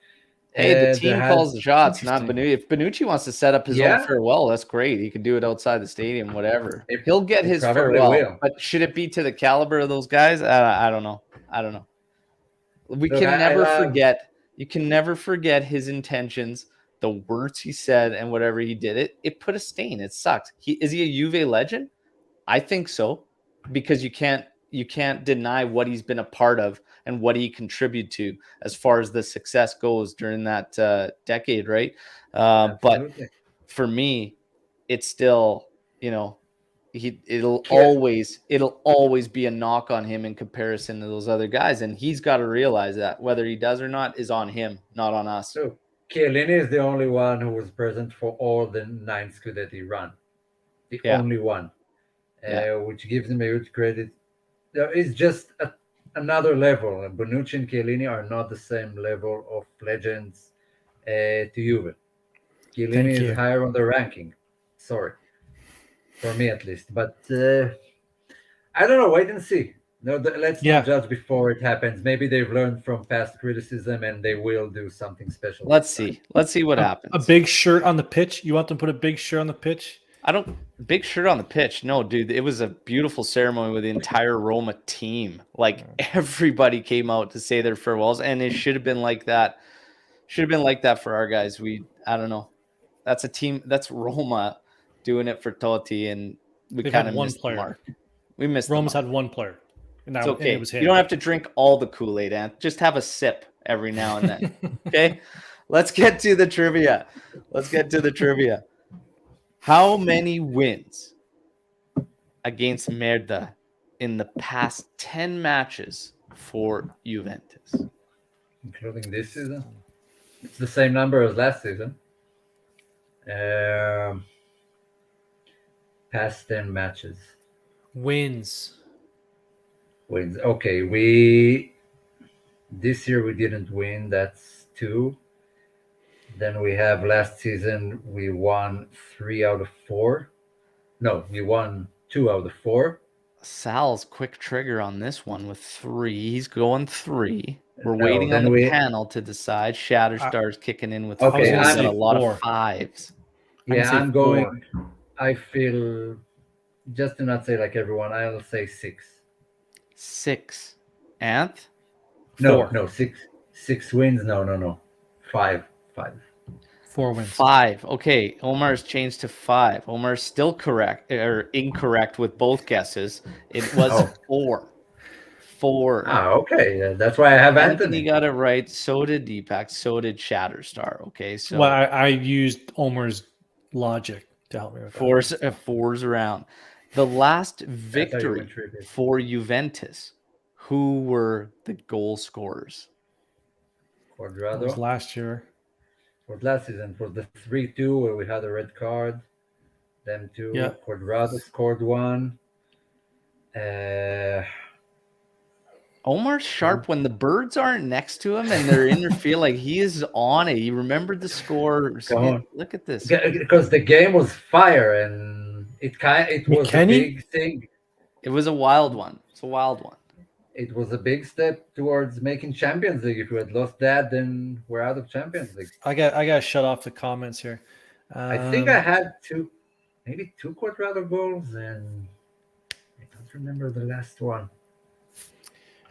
Hey, the there team has- calls the shots, not Interesting. Bonucci. If Bonucci wants to set up his own Yeah. farewell, that's great. He can do it outside the stadium, whatever. It- He'll get it his probably farewell. will. But should it be to the caliber of those guys? I don't know. I don't know. We Look, can I never love- forget. You can never forget his intentions, the words he said, and whatever he did. It put a stain. It sucked. Is he a Juve legend? I think so, because you can't deny what he's been a part of and what he contributed to as far as the success goes during that decade, right? But Absolutely. for me, it's still, it'll Yeah. always be a knock on him in comparison to those other guys, and he's got to realize that whether he does or not is on him, not on us. So Chiellini is the only one who was present for all the 9 Scudetti run. The Yeah. only one, Yeah. which gives him a huge credit. There is just another level. And Bonucci and Chiellini are not the same level of legends to Juve. Chiellini Thank is you. higher on the ranking. Sorry. For me at least. But I don't know. Wait and see. No, let's Yeah. not judge before it happens. Maybe they've learned from past criticism and they will do something special. Let's see. Let's see what A happens. big shirt on the pitch. You want them to put a big shirt on the pitch? I don't big shirt on the pitch. No, dude, it was a beautiful ceremony with the entire Roma team. Like everybody came out to say their farewells, and it should have been like that. Should have been like that for our guys. I don't know. That's a team. That's Roma doing it for Totti, and we They've kind had of one missed the player. mark. We missed. the Rome's mark. had one player. And It's and okay. it was him. You don't have to drink all the Kool-Aid, Ant. Just have a sip every now and then. Okay? Let's get to the trivia. How many wins against Merda in the past 10 matches for Juventus? Including this season? It's the same number as last season. Past 10 matches. Wins. Wins. Okay, this year we didn't win. That's 2. Then we have last season we won 3 out of 4. No, we won 2 out of 4. Sal's quick trigger on this one with 3. He's going 3. We're No, waiting on then the panel to decide. Shatterstar's kicking in with Okay, 4. I'm Got a lot 4. of 5s. Yeah, say I'm going. I feel, just to not say like everyone, I'll say 6. 6. Anth? No, 4. no, 6. 6 wins. No. 5. 4 wins. 5. Okay, Omar's changed to 5. Omar's still correct or incorrect with both guesses. It was Oh. 4. 4. Okay. That's why I have Anthony Anthony. got it right. So did Deepak. So did Shatterstar. Okay, so Well, I used Omer's logic to help me with that. fours around. The last That's how you victory win trivia. for Juventus. Who were the goal scorers? It was Quadrado. last year. For last season, for the 3-2 where we had a red card. Them 2. Yeah. Quadrado scored 1. Omar's sharp when the birds aren't next to him and they're in your field. Like he is on it. He remembered the score. Come on. Look at this. Because the game was fire and it was a McKennie? big thing. It was a wild one. It's a wild one. It was a big step towards making Champions League. If we had lost that, then we're out of Champions League. I got to shut off the comments here. I think I had maybe 2 Quadrado goals, and I don't remember the last one.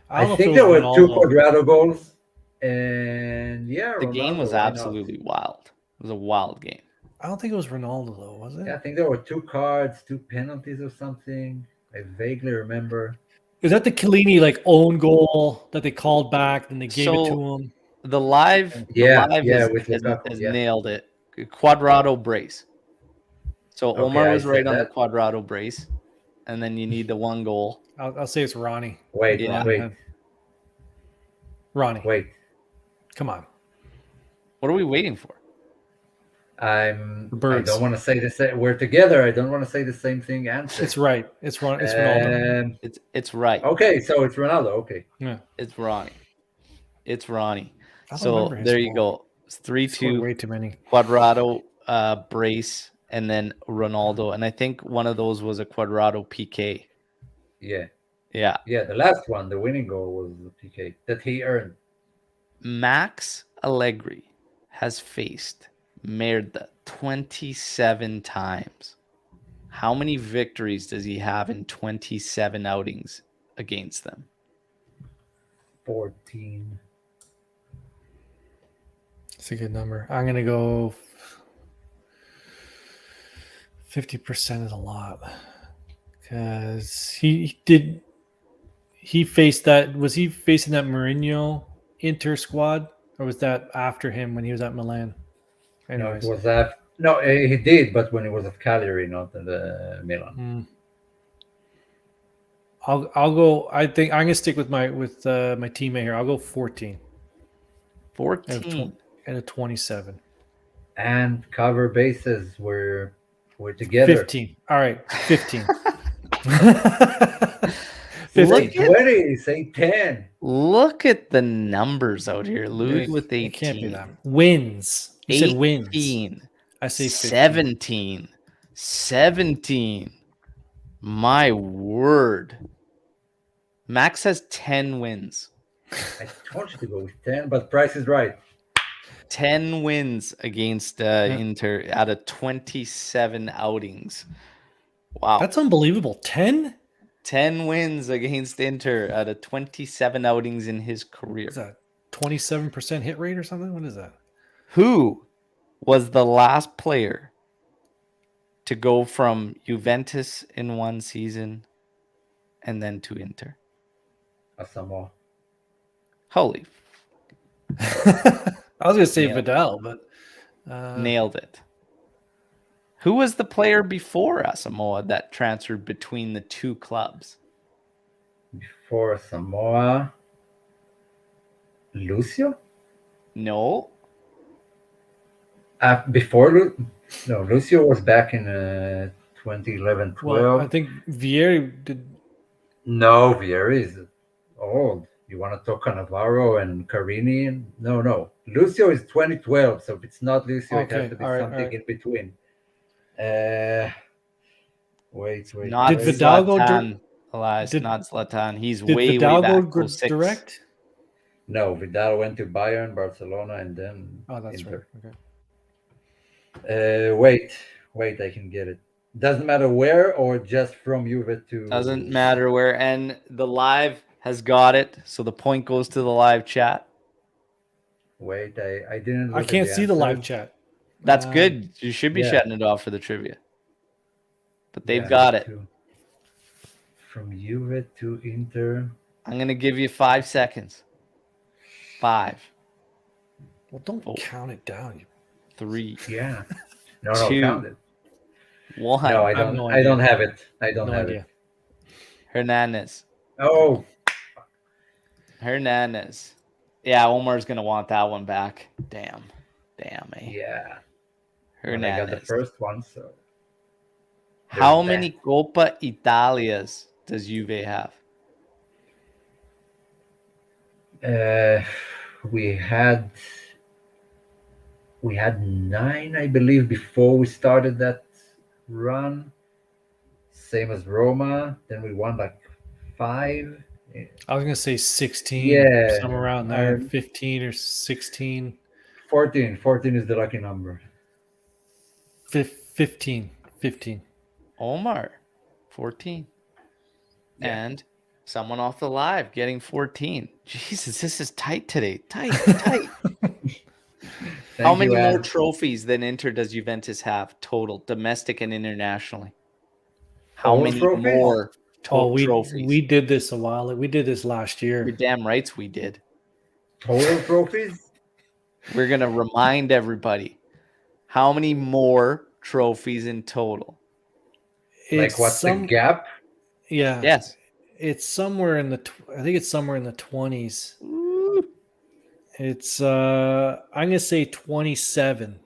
I think there were 2 Quadrado goals, and yeah, The game Ronaldo, was why not? absolutely wild. It was a wild game. I don't think it was Ronaldo though, was it? Yeah, I think there were 2 cards, 2 penalties or something. I vaguely remember. Was that the Chiellini like own goal that they called back and they gave it to him? The live with has Lukaku, yeah. nailed it. Quadrado brace. So Okay, Omar I was right said on the that. Quadrado brace. And then you need the 1 goal. I'll say it's Ronnie. Wait, Yeah. Ronnie. Come on. What are we waiting for? I Birds. don't want to say the same. We're together. I don't want to say the same thing. Answer. It's right. It's Ronaldo. It's right. Okay, so it's Ronaldo. Okay. Yeah. It's Ronnie. It's Ronnie. I don't So remember his there you goal. go. It's 3-2 Way too many. Quadrado brace and then Ronaldo. And I think one of those was a Quadrado PK. Yeah. Yeah. Yeah, the last one, the winning goal was the PK that he earned. Max Allegri has faced Merda 27 times. How many victories does he have in 27 outings against them? 14. It's a good number. I'm gonna go 50% is a lot. Because he faced that. Was he facing that Mourinho Inter squad? Or was that after him when he was at Milan? Anyways. No, it was that. No, he did, but when he was at Cagliari, not at Milan. I'll go. I think I'm gonna stick with my teammate here. I'll go 14. 14. And a 27. And cover bases were together. 15. All right, 15. 15. 20, say 10. Look at the numbers out here. Louis with 18. It can't be that. Wins. You said wins. 18. I say 15. 17. 17. My word. Max has 10 wins. I told you to go with 10, but price is right. 10 wins against Inter out of 27 outings. Wow. That's unbelievable. 10? 10 wins against Inter out of 27 outings in his career. Is that 27% hit rate or something? What is that? Who was the last player to go from Juventus in one season and then to Inter? Asamoah. Holy. I was going to say Yeah. Vidal, but Nailed it. Who was the player before Asamoah that transferred between the two clubs? Before Samoa, Lucio? No. Lucio was back in 2011-12. well, I think Vieira did. No, Vieira is old. You want to talk Cannavaro and Carini? No. Lucio is 2012, so if it's not Lucio, it has to be something in between. Wait. Not Did Vidal go Zlatan, Elias, not Zlatan. He's Did way Vidal back. go 06. direct? No, Vidal went to Bayern, Barcelona, and then Oh, that's Inter. right. Okay. Wait, I can get it. Doesn't matter where or just from Juve to... Doesn't matter where. And the live has got it, so the point goes to the live chat. Wait, I didn't look I at can't see the live answers. chat. That's good. You should be yeah. shutting it off for the trivia. But they've Yeah, got it. From Juve to Inter. I'm going to give you 5 seconds. 5. Well, don't count it down. 3. Yeah. No, 2, count it. 1. No, I have don't. no I idea. don't have it. I don't No have idea. Hernandez. it. Oh, Hernandez. Yeah, Omar's going to want that one back. Damn, yeah. Hernandez. I got the first one, so. How there's many Coppa Italias does Juve have? We had 9, I believe, before we started that run. Same as Roma. Then we won like 5. I was going to say 16. Yeah, Somewhere around there. 15 or 16. 14 is the lucky number. 15. Omer, 14. Yeah. And someone off the live getting 14. Jesus, this is tight today. Tight. How many more trophies than Inter does Juventus have total, domestic and internationally? How All many trophies? more total trophies? We did this a while. We did this last year. You're damn rights we did. Total trophies? We're going to remind everybody. How many more trophies in total? Like what's the gap? Yeah. Yes. It's somewhere in the I think it's somewhere in the 20s. Ooh. It's I'm going to say 27.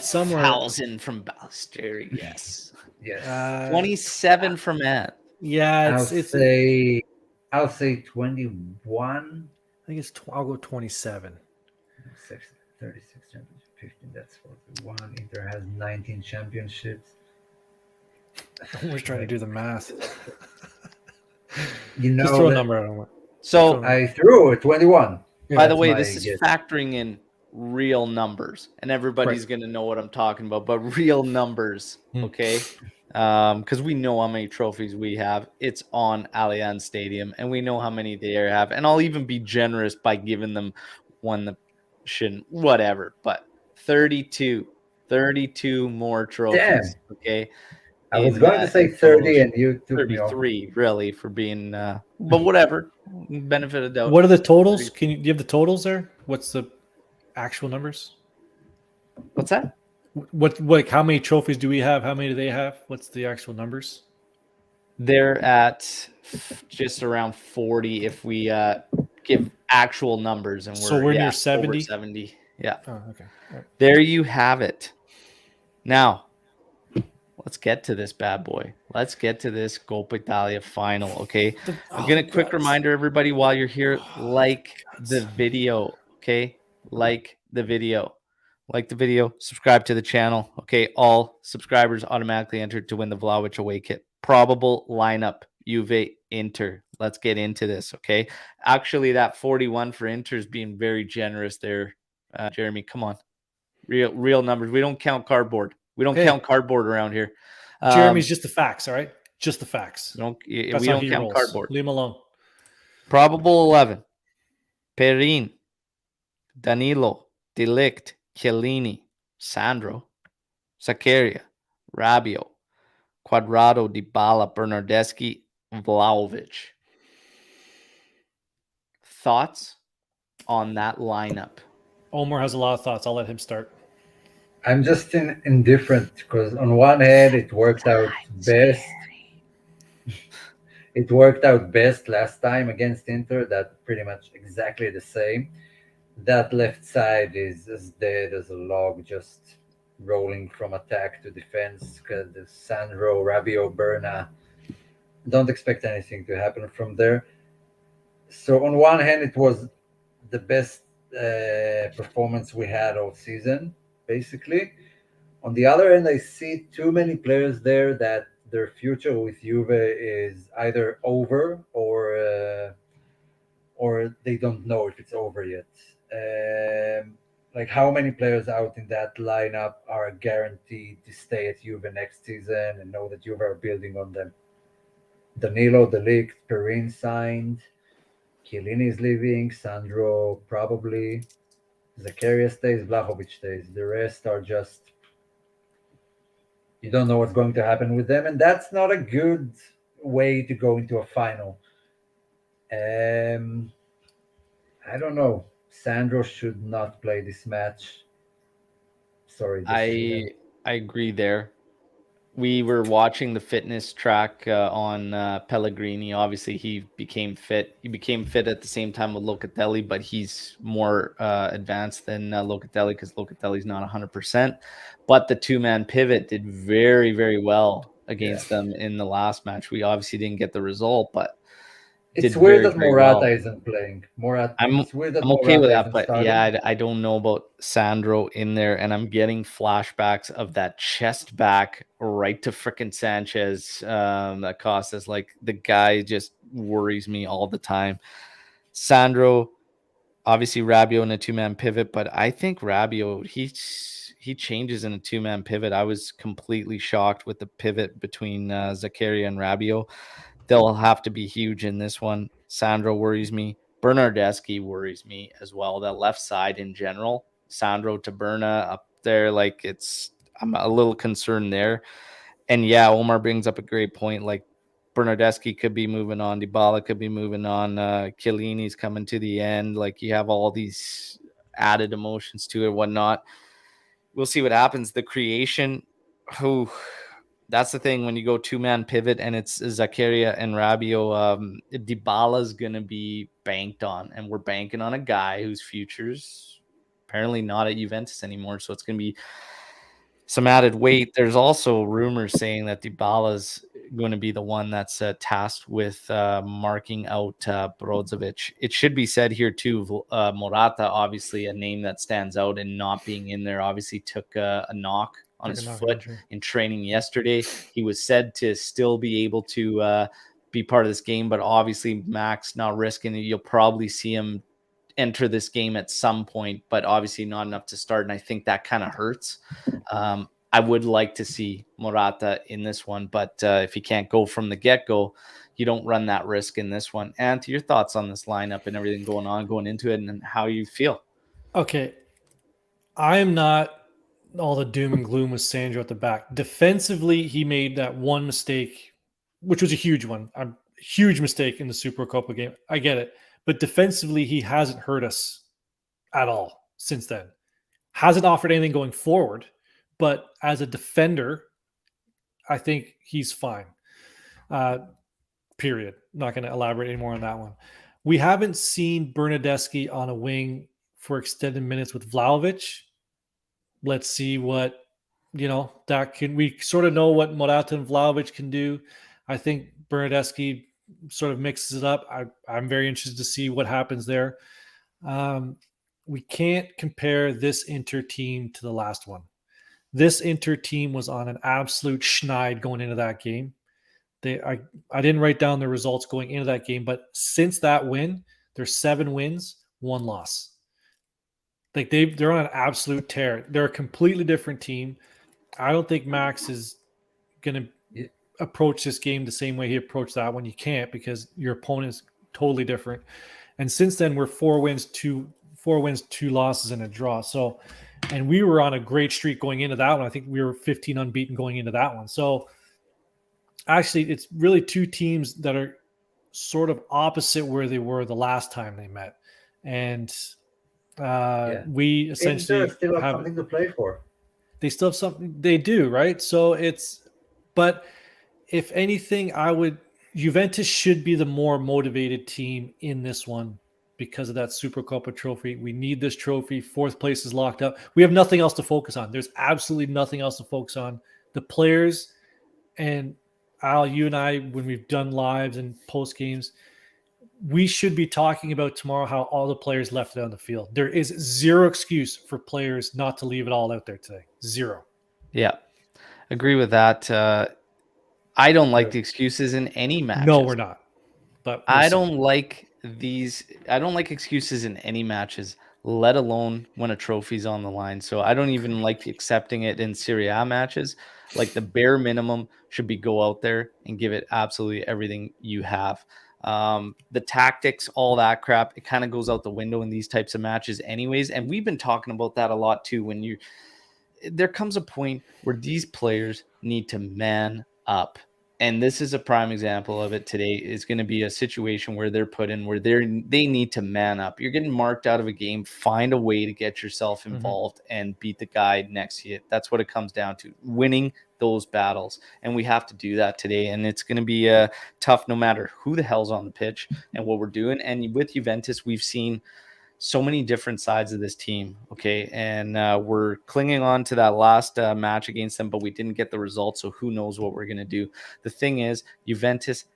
Somewhere 1,000 from Ballester. Yes. Yes. 27 from Matt. Yeah, I'll say 21. I think I'll go 27. 36 championships, 15. That's 41. Inter has 19 championships. I'm just trying to do the math. Just throw a number out. So I threw 21. by the way, this is factoring in real numbers, and everybody's going to know what I'm talking about, but real numbers, okay? Because we know how many trophies we have. It's on Allianz Stadium, and we know how many they have. And I'll even be generous by giving them one that shouldn't, whatever. But 32 more trophies, Damn. okay? I was going to say 30, and you took me off. 33, really, for being, but whatever. Benefit of doubt. What are the totals? Do you have the totals there? What's the actual numbers? What's that? What? How many trophies do we have? How many do they have? What's the actual numbers? They're at just around 40 if we give actual numbers, and we're near 70. Over 70. Yeah. Oh, okay. All right. There you have it. Now, let's get to this bad boy. Let's get to this Coppa Italia final, okay? I'm going to quick reminder, everybody, while you're here, like the video, okay? Like the video. Like the video, subscribe to the channel, okay? All subscribers automatically entered to win the Vlahovic away kit. Probable lineup, Juve, Inter. Let's get into this, okay? Actually, that 41 for Inter is being very generous there, Jeremy. Come on, real numbers. We don't count cardboard. We don't count cardboard around here. Jeremy's just the facts, all right? Just the facts. We That's how don't he count rolls. cardboard. Leave him alone. Probable 11. Perin, Danilo, Delict, Chiellini, Sandro, Zakaria, Rabiot, Quadrado, Dybala, Bernardeschi, Vlahovic. Thoughts on that lineup? Omer has a lot of thoughts. I'll let him start. I'm just indifferent because on one hand it worked out best. It worked out best last time against Inter. That pretty much exactly the same. That left side is as dead as a log, just rolling from attack to defense. The Sandro, Rabiot, Berna. Don't expect anything to happen from there. So on one hand, it was the best performance we had all season, basically. On the other hand, I see too many players there that their future with Juve is either over or they don't know if it's over yet. Like how many players out in that lineup are guaranteed to stay at Juve next season and know that Juve are building on them? Danilo, Delict, Perin signed. Chiellini is leaving. Sandro probably. Zakaria stays. Vlahovic stays. The rest are just, you don't know what's going to happen with them, and that's not a good way to go into a final. I don't know. Sandro should not play this match. Sorry. I agree there. We were watching the fitness track on Pellegrini. Obviously, he became fit. He became fit at the same time with Locatelli, but he's more advanced than Locatelli because Locatelli's not 100%. But the two-man pivot did very, very well against them in the last match. We obviously didn't get the result, but it's weird that Morata isn't playing. I'm okay with that, but yeah, I don't know about Sandro in there, and I'm getting flashbacks of that chest back right to frickin' Sanchez that cost us. Like, the guy just worries me all the time. Sandro, obviously Rabiot in a two-man pivot, but I think Rabiot, he changes in a two-man pivot. I was completely shocked with the pivot between Zakaria and Rabiot. They'll have to be huge in this one. Sandro worries me. Bernardeschi worries me as well. That left side in general, Sandro to Berna up there, like I'm a little concerned there. And yeah, Omar brings up a great point. Like, Bernardeschi could be moving on. Dybala could be moving on. Chiellini's coming to the end. Like, you have all these added emotions to it, whatnot. We'll see what happens. The creation, that's the thing when you go two-man pivot and it's Zakaria and Rabiot. Dybala's going to be banked on, and we're banking on a guy whose future's apparently not at Juventus anymore, so it's going to be some added weight. There's also rumors saying that Dybala's going to be the one that's tasked with marking out Brozovic. It should be said here too, Morata, obviously a name that stands out, and not being in there obviously took a knock on his foot in training yesterday. He was said to still be able to be part of this game, but obviously Max not risking it. You'll probably see him enter this game at some point, but obviously not enough to start. And I think that kind of hurts. I would like to see Morata in this one, but if he can't go from the get-go, you don't run that risk in this one. And to your thoughts on this lineup and everything going into it, and how you feel. Okay. I am not all the doom and gloom with Sandro at the back. Defensively, he made that one mistake, which was a huge one. A huge mistake in the Super Coppa game. I get it. But defensively, he hasn't hurt us at all since then. Hasn't offered anything going forward. But as a defender, I think he's fine. Period. Not going to elaborate anymore on that one. We haven't seen Bernardeschi on a wing for extended minutes with Vlahovic. Let's see what, that can, we sort of know what Morata and Vlahovic can do. I think Bernardeschi sort of mixes it up. I'm very interested to see what happens there. We can't compare this Inter team to the last one. This Inter team was on an absolute schneid going into that game. I didn't write down the results going into that game, but since that win, there's 7 wins, 1 loss. Like they're on an absolute tear. They're a completely different team. I don't think Max is going to approach this game the same way he approached that one. You can't, because your opponent is totally different. And since then, we're 4 wins, 2 losses, and a draw. So, and we were on a great streak going into that one. I think we were 15 unbeaten going into that one. So actually, it's really 2 teams that are sort of opposite where they were the last time they met. And we essentially Inter still have something to play for. They still have something. They do, right? So but if anything, Juventus should be the more motivated team in this one because of that Super Coppa trophy. We need this trophy. 4th place is locked up. We have nothing else to focus on. There's absolutely nothing else to focus on. The players, and Al, you and I, when we've done lives and post games, we should be talking about tomorrow how all the players left it on the field. There is zero excuse for players not to leave it all out there today. Zero. Yeah, agree with that. I don't like the excuses in any matches. No, we're not. But I don't like excuses in any matches, let alone when a trophy's on the line. So I don't even like accepting it in Serie A matches. Like the bare minimum should be go out there and give it absolutely everything you have. The tactics, all that crap, it kind of goes out the window in these types of matches anyways. And we've been talking about that a lot too. There comes a point where these players need to man up. And this is a prime example of it today. Is going to be a situation where they're put in where they need to man up. You're getting marked out of a game. Find a way to get yourself involved and beat the guy next to you. That's what it comes down to, winning those battles. And we have to do that today. And it's going to be tough no matter who the hell's on the pitch and what we're doing. And with Juventus, we've seen so many different sides of this team. Okay. And we're clinging on to that last match against them, but we didn't get the result. So who knows what we're going to do. The thing is, Juventus,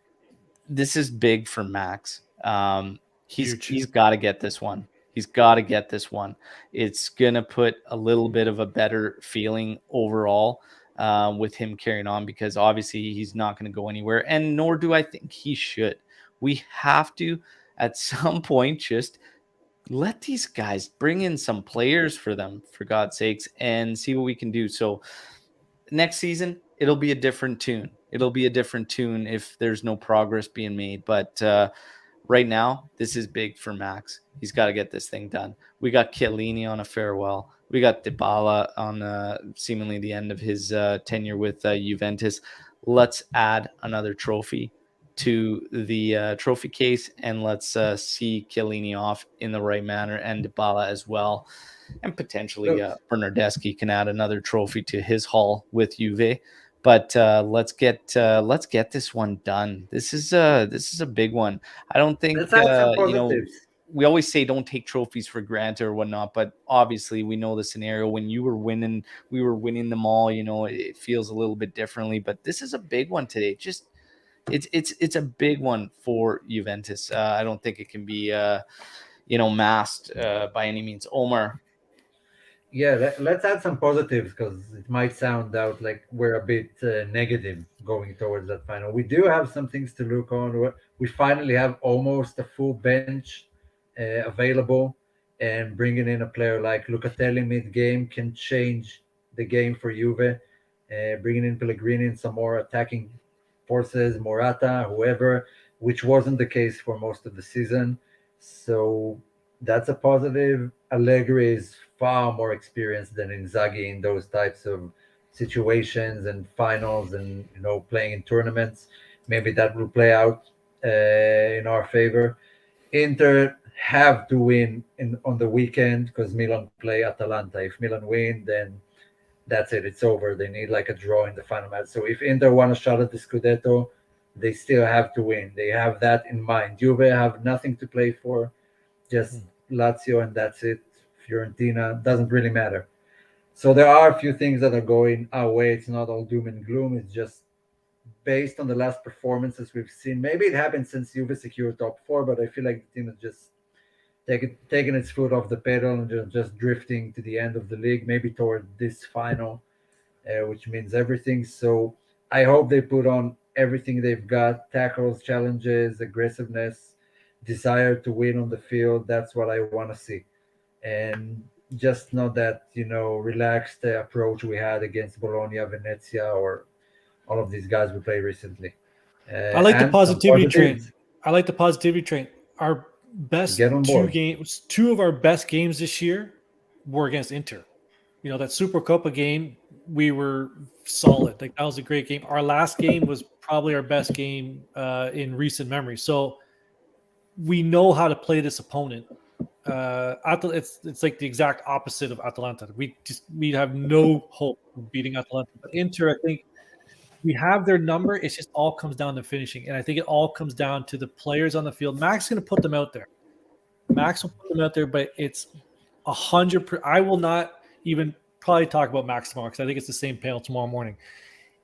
this is big for Max. He's got to get this one. He's got to get this one. It's going to put a little bit of a better feeling overall with him carrying on, because obviously he's not going to go anywhere, and nor do I think he should. We have to, at some point, just let these guys bring in some players for them, for God's sakes, and see what we can do. So next season, it'll be a different tune. It'll be a different tune if there's no progress being made. But right now, this is big for Max. He's got to get this thing done. We got Chiellini on a farewell. We got Dybala on seemingly the end of his tenure with Juventus. Let's add another trophy to the trophy case, and let's see Chiellini off in the right manner, and Dybala as well, and potentially Bernardeschi can add another trophy to his haul with Juve. But let's get this one done. This is a big one. I don't think we always say don't take trophies for granted or whatnot, but obviously we know the scenario when we were winning them all. It feels a little bit differently, but this is a big one today. It's a big one for Juventus. I don't think it can be masked by any means. Omer. Yeah, let's add some positives, because it might sound out like we're a bit negative going towards that final. We do have some things to look on. We finally have almost a full bench available, and bringing in a player like Lucatelli mid-game can change the game for Juve. Bringing in Pellegrini and some more attacking forces, Morata, whoever, which wasn't the case for most of the season. So that's a positive. Allegri is far more experienced than Inzaghi in those types of situations and finals, and playing in tournaments. Maybe that will play out in our favor. Inter have to win on the weekend, because Milan play Atalanta. If Milan win, then that's it. It's over. They need like a draw in the final match. So if Inter want a shot at the Scudetto, they still have to win. They have that in mind. Juve have nothing to play for, just Lazio, and that's it. Fiorentina doesn't really matter. So there are a few things that are going our way. It's not all doom and gloom. It's just based on the last performances we've seen. Maybe it happened since Juve secured top 4, but I feel like the team is just taking its foot off the pedal and just drifting to the end of the league, maybe toward this final, which means everything. So I hope they put on everything they've got: tackles, challenges, aggressiveness, desire to win on the field. That's what I want to see. And just not that, relaxed approach we had against Bologna, Venezia, or all of these guys we played recently. I like the And some positivity train. positives. I like the positivity train. Our best Get on board. two of our best games this year were against Inter. That Super Coppa game, we were solid. Like, that was a great game. Our last game was probably our best game in recent memory. So we know how to play this opponent. It's like the exact opposite of Atalanta. We have no hope of beating Atalanta. But Inter, I think we have their number. It just all comes down to finishing, and I think it all comes down to the players on the field. Max is going to put them out there. Max will put them out there, but it's 100%. I will not even probably talk about Max tomorrow because I think it's the same panel tomorrow morning.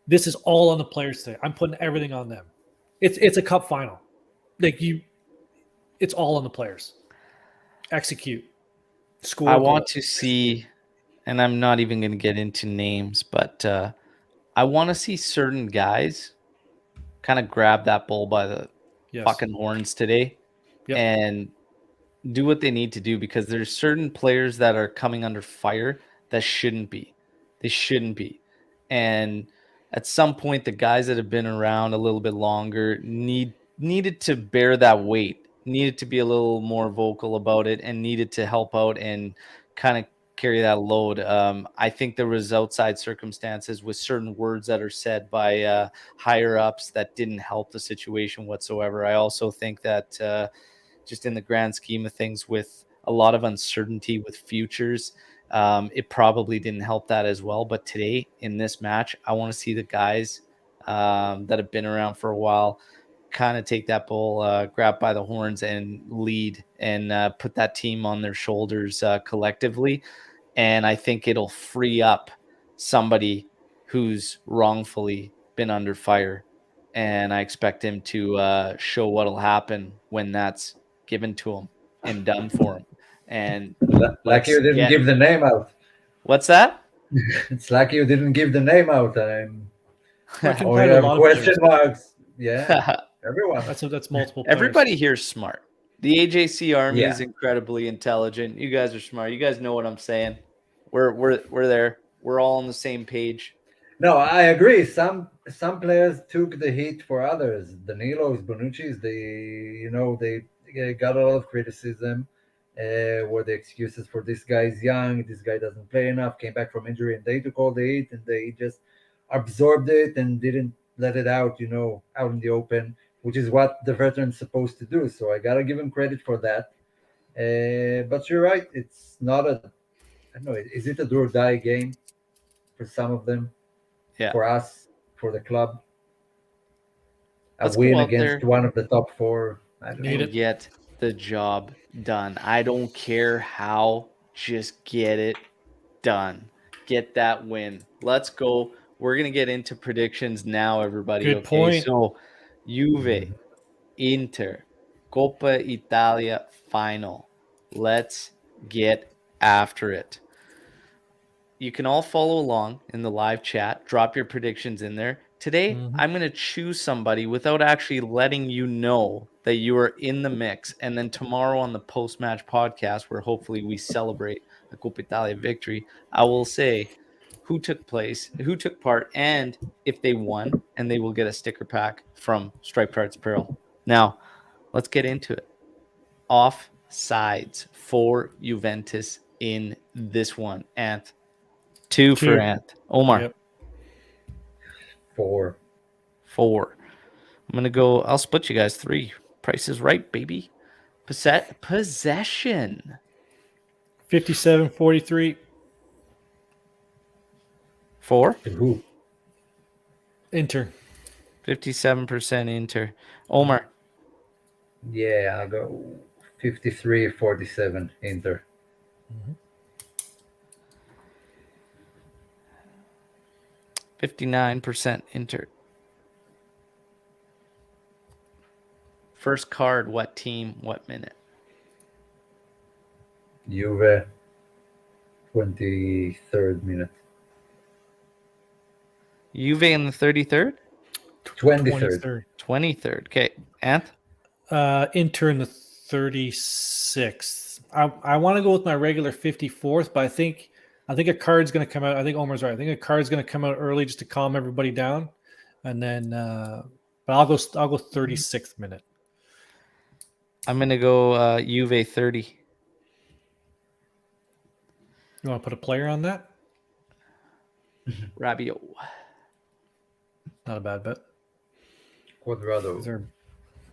This is all on the players today. I'm putting everything on them. It's a cup final. It's all on the players. Execute. Score. I want to see, and I'm not even going to get into names, but I want to see certain guys kind of grab that bull by the fucking horns today and do what they need to do, because there's certain players that are coming under fire that shouldn't be. They shouldn't be. And at some point, the guys that have been around a little bit longer needed to bear that weight, needed to be a little more vocal about it, and needed to help out and kind of carry that load. I think there was outside circumstances with certain words that are said by higher ups that didn't help the situation whatsoever. I also think that just in the grand scheme of things, with a lot of uncertainty with futures, it probably didn't help that as well. But today in this match, I want to see the guys that have been around for a while kind of take that bull, grab by the horns and lead and put that team on their shoulders collectively. And I think it'll free up somebody who's wrongfully been under fire. And I expect him to show what'll happen when that's given to him and done for him. And Like you didn't give the name out. What's that? It's like you didn't give the name out. Or you have question marks. Yeah, everyone. That's multiple players. Everybody here's smart. The AJC Army is incredibly intelligent. You guys are smart. You guys know what I'm saying. We're there. We're all on the same page. No, I agree. Some players took the heat for others. Danilo's, Bonucci's, they got a lot of criticism. Were the excuses for this guy's young, this guy doesn't play enough, came back from injury, and they took all the heat and they just absorbed it and didn't let it out, out in the open, which is what the veteran's supposed to do. So I gotta give him credit for that. But you're right, it's not I don't know, is it a do or die game for some of them? Yeah. For us, for the club. Let's a win go out against there. one of the top four. I don't And know. get the job done. I don't care how, just get it done. Get that win. Let's go. We're going to get into predictions now, everybody. Good point. So, Juve, Inter, Coppa Italia Final. Let's get after it. You can all follow along in the live chat. Drop your predictions in there. Today, I'm going to choose somebody without actually letting you know that you are in the mix. And then tomorrow on the post-match podcast, where hopefully we celebrate a Coppa Italia victory, I will say who took part, and if they won, and they will get a sticker pack from Striped Hearts Apparel. Now, let's get into it. Offsides for Juventus in this one. Anth. Two for Anth. Omar. Yep. 4. I'm going to go, I'll split you guys 3. Price is right, baby. Possession. 57-43. 4. Who? Inter. 57% Inter. Omer. Yeah, I'll go 53-47 Inter. 59% Inter. First card, what team, what minute? Juve, 23rd minute. Juve in the 33rd? 23rd. 23rd. Okay. Anth? Inter in the 36th. I want to go with my regular 54th, but I think a card's going to come out. I think Omer's right. I think a card's going to come out early just to calm everybody down, and then. But I'll go 36th minute. I'm gonna go Juve 30. You want to put a player on that? Rabiot. Not a bad bet. Quadrado. Is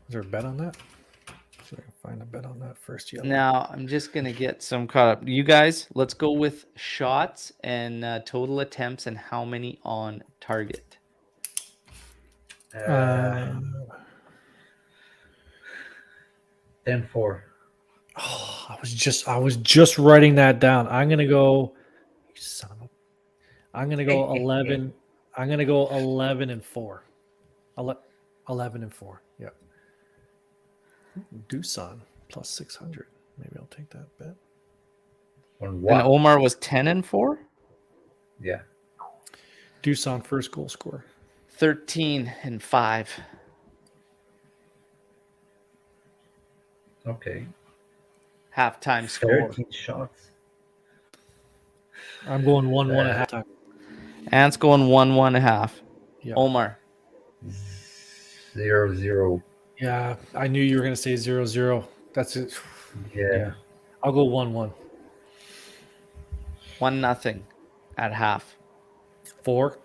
there a bet on that? So I can find a bet on that first. Yellow. Now I'm just gonna get some caught up. You guys, let's go with shots and total attempts and how many on target. 10-4. Oh, I was just writing that down. I'm gonna go. You son of a. I'm gonna go 11. I'm gonna go 11-4. 11-4. Yeah. Dusan plus 600. Maybe I'll take that bet. On what? And Omer was 10-4. Yeah. Dusan first goal scorer. 13-5. Okay. Halftime score. 13 shots. I'm going 1-1 at halftime. Ant's going 1-1.5. Yeah. Omer. 0-0. Yeah, I knew you were going to say 0-0. That's it. Yeah. I'll go 1-1. 1-0 at half. 4.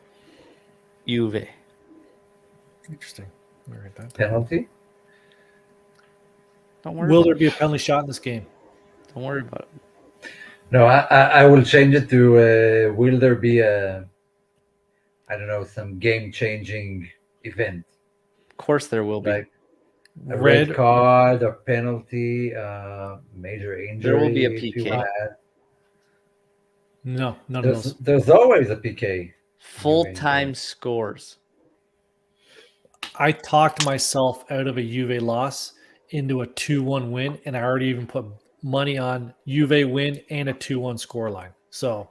Juve. Interesting. Let me write that down. Penalty? Don't worry. Will about there it. be a penalty shot in this game? Don't worry about it. No, I will change it to will there be some game-changing event? Of course there will be. Like a Red. red card, a penalty, major injury. There will be a if you PK. had. No, none of those. There's always a PK. Full-time scores. I talked myself out of a Juve loss into a 2-1 win, and I already even put money on Juve win and a 2-1 score line. So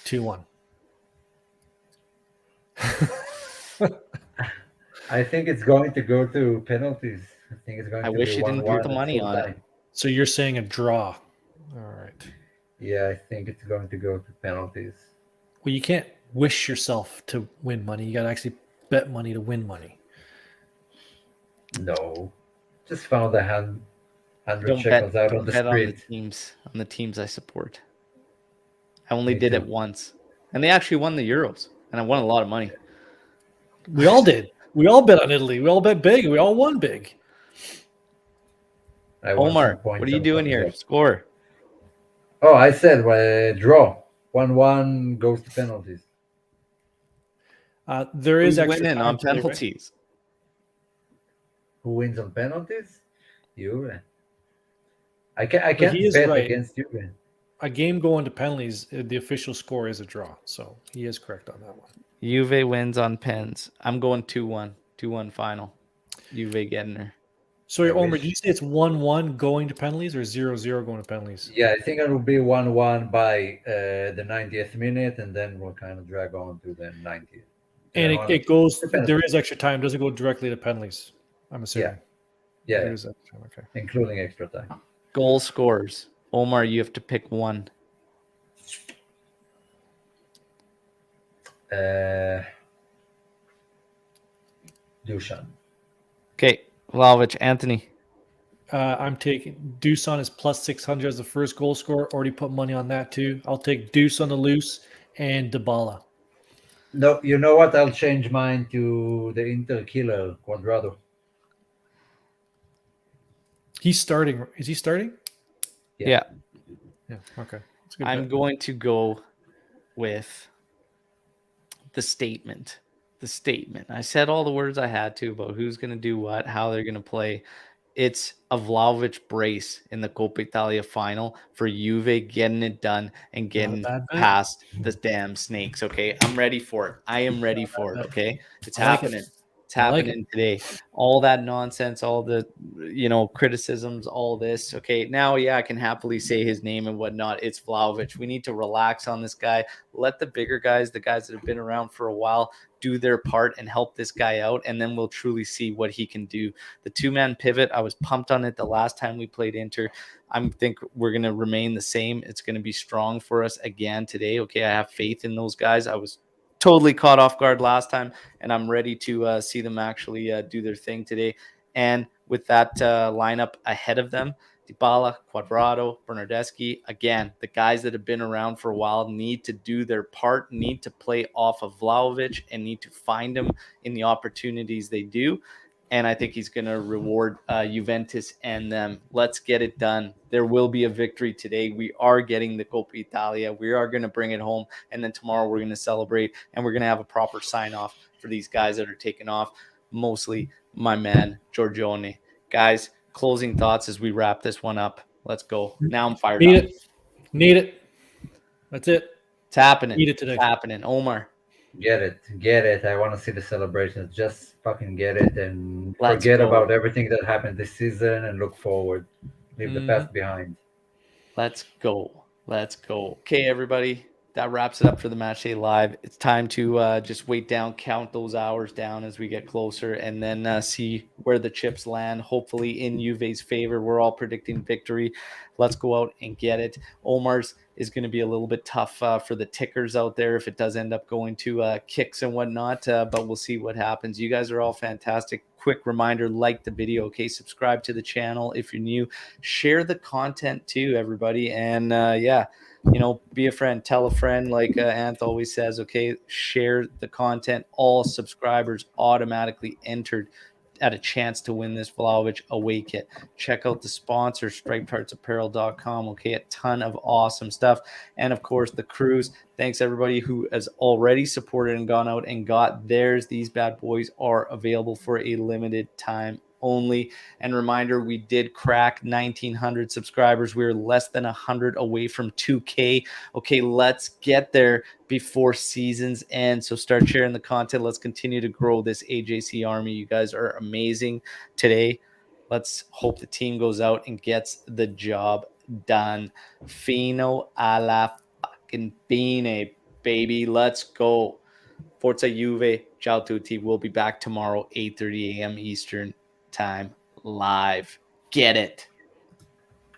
2-1. I think it's going to go to penalties. I think it's going I to wish be you didn't 1-1 put the money at on it. full-time. So you're saying a draw. All right. Yeah, I think it's going to go to penalties. Well, you can't wish yourself to win money. You got to actually bet money to win money. No. Just found 100 Don't shekels bet, out don't on the bet on the street. teams I support. I only Me did too. it once. And they actually won the Euros. And I won a lot of money. We all did. We all bet on Italy. We all bet big. We all won big. I won Omar, some points what are you on doing top here? of that. Score. Oh, I said draw. 1-1 goes to penalties. There is Who's extra winning time on today, right? penalties? Who wins on penalties? You. I can't he is bet right. against you. A game going to penalties, the official score is a draw. So he is correct on that one. Juve wins on pens. I'm going 2-1. 2-1 final. Juve getting her. So, I Omer, wish. did you say it's 1-1 going to penalties or 0-0 going to penalties? Yeah, I think it will be 1-1 by the 90th minute, and then we'll kind of drag on to the 90th. And Yeah, it goes, Depends. there is extra time. It doesn't go directly to penalties, I'm assuming. Yeah, There is extra time. Okay. including extra time. Goal scores. Omar, you have to pick one. Dusan. Okay. Vlahovic, Anthony. I'm taking Dusan is plus 600 as the first goal scorer. Already put money on that too. I'll take Deuce on the loose and Dybala. No, you know what? I'll change mine to the Inter killer, Quadrado. He's starting. Is he starting? Yeah. Yeah. Okay. That's a good I'm bet. going to go with the statement. The statement. I said all the words I had to about who's going to do what, how they're going to play. It's a Vlahovic brace in the Coppa Italia final for Juve getting it done and getting bad bet. past the damn snakes. Okay, I'm ready for it. I am ready for it. Okay, it's I like it. happening. It's happening today. All that nonsense, all the, criticisms, all this. Okay, now, I can happily say his name and whatnot. It's Vlahovic. We need to relax on this guy. Let the bigger guys, the guys that have been around for a while, do their part and help this guy out, and then we'll truly see what he can do. The two-man pivot, I was pumped on it the last time we played Inter. I think we're going to remain the same. It's going to be strong for us again today. Okay, I have faith in those guys. I was totally caught off guard last time, and I'm ready to see them actually do their thing today. And with that lineup ahead of them, Dybala, Cuadrado, Bernardeschi, again, the guys that have been around for a while need to do their part, need to play off of Vlahovic, and need to find him in the opportunities they do. And I think he's going to reward Juventus and them. Let's get it done. There will be a victory today. We are getting the Coppa Italia. We are going to bring it home. And then tomorrow we're going to celebrate. And we're going to have a proper sign-off for these guys that are taking off. Mostly my man, Giorgione. Guys, closing thoughts as we wrap this one up. Let's go. Now I'm fired up. Need it. That's it. It's happening. Need it today. It's happening. Omer. Get it. I want to see the celebrations. Just fucking get it and Let's forget go. about everything that happened this season and look forward. Leave the past behind. Let's go. Okay, everybody. That wraps it up for the Matchday Live. It's time to just wait down, count those hours down as we get closer, and then see where the chips land, hopefully in Juve's favor. We're all predicting victory. Let's go out and get it. Omar's is going to be a little bit tough for the tickers out there if it does end up going to kicks and whatnot, but we'll see what happens. You guys are all fantastic. Quick reminder, like the video, okay? Subscribe to the channel if you're new. Share the content too, everybody. And be a friend. Tell a friend, like Anth always says, okay? Share the content. All subscribers automatically entered at a chance to win this Vlahovic away kit. Check out the sponsor, stripedheartsapparel.com. Okay, a ton of awesome stuff. And of course, the cruise. Thanks everybody who has already supported and gone out and got theirs. These bad boys are available for a limited time only. And reminder, we did crack 1,900 subscribers. We're less than 100 away from 2K. Okay, let's get there before seasons end. So start sharing the content. Let's continue to grow this AJC army. You guys are amazing today. Let's hope the team goes out and gets the job done. Fino alla fucking fine, baby. Let's go. Forza Juve. Ciao tutti. We'll be back tomorrow, 8:30 a.m. Eastern time, live. Get it.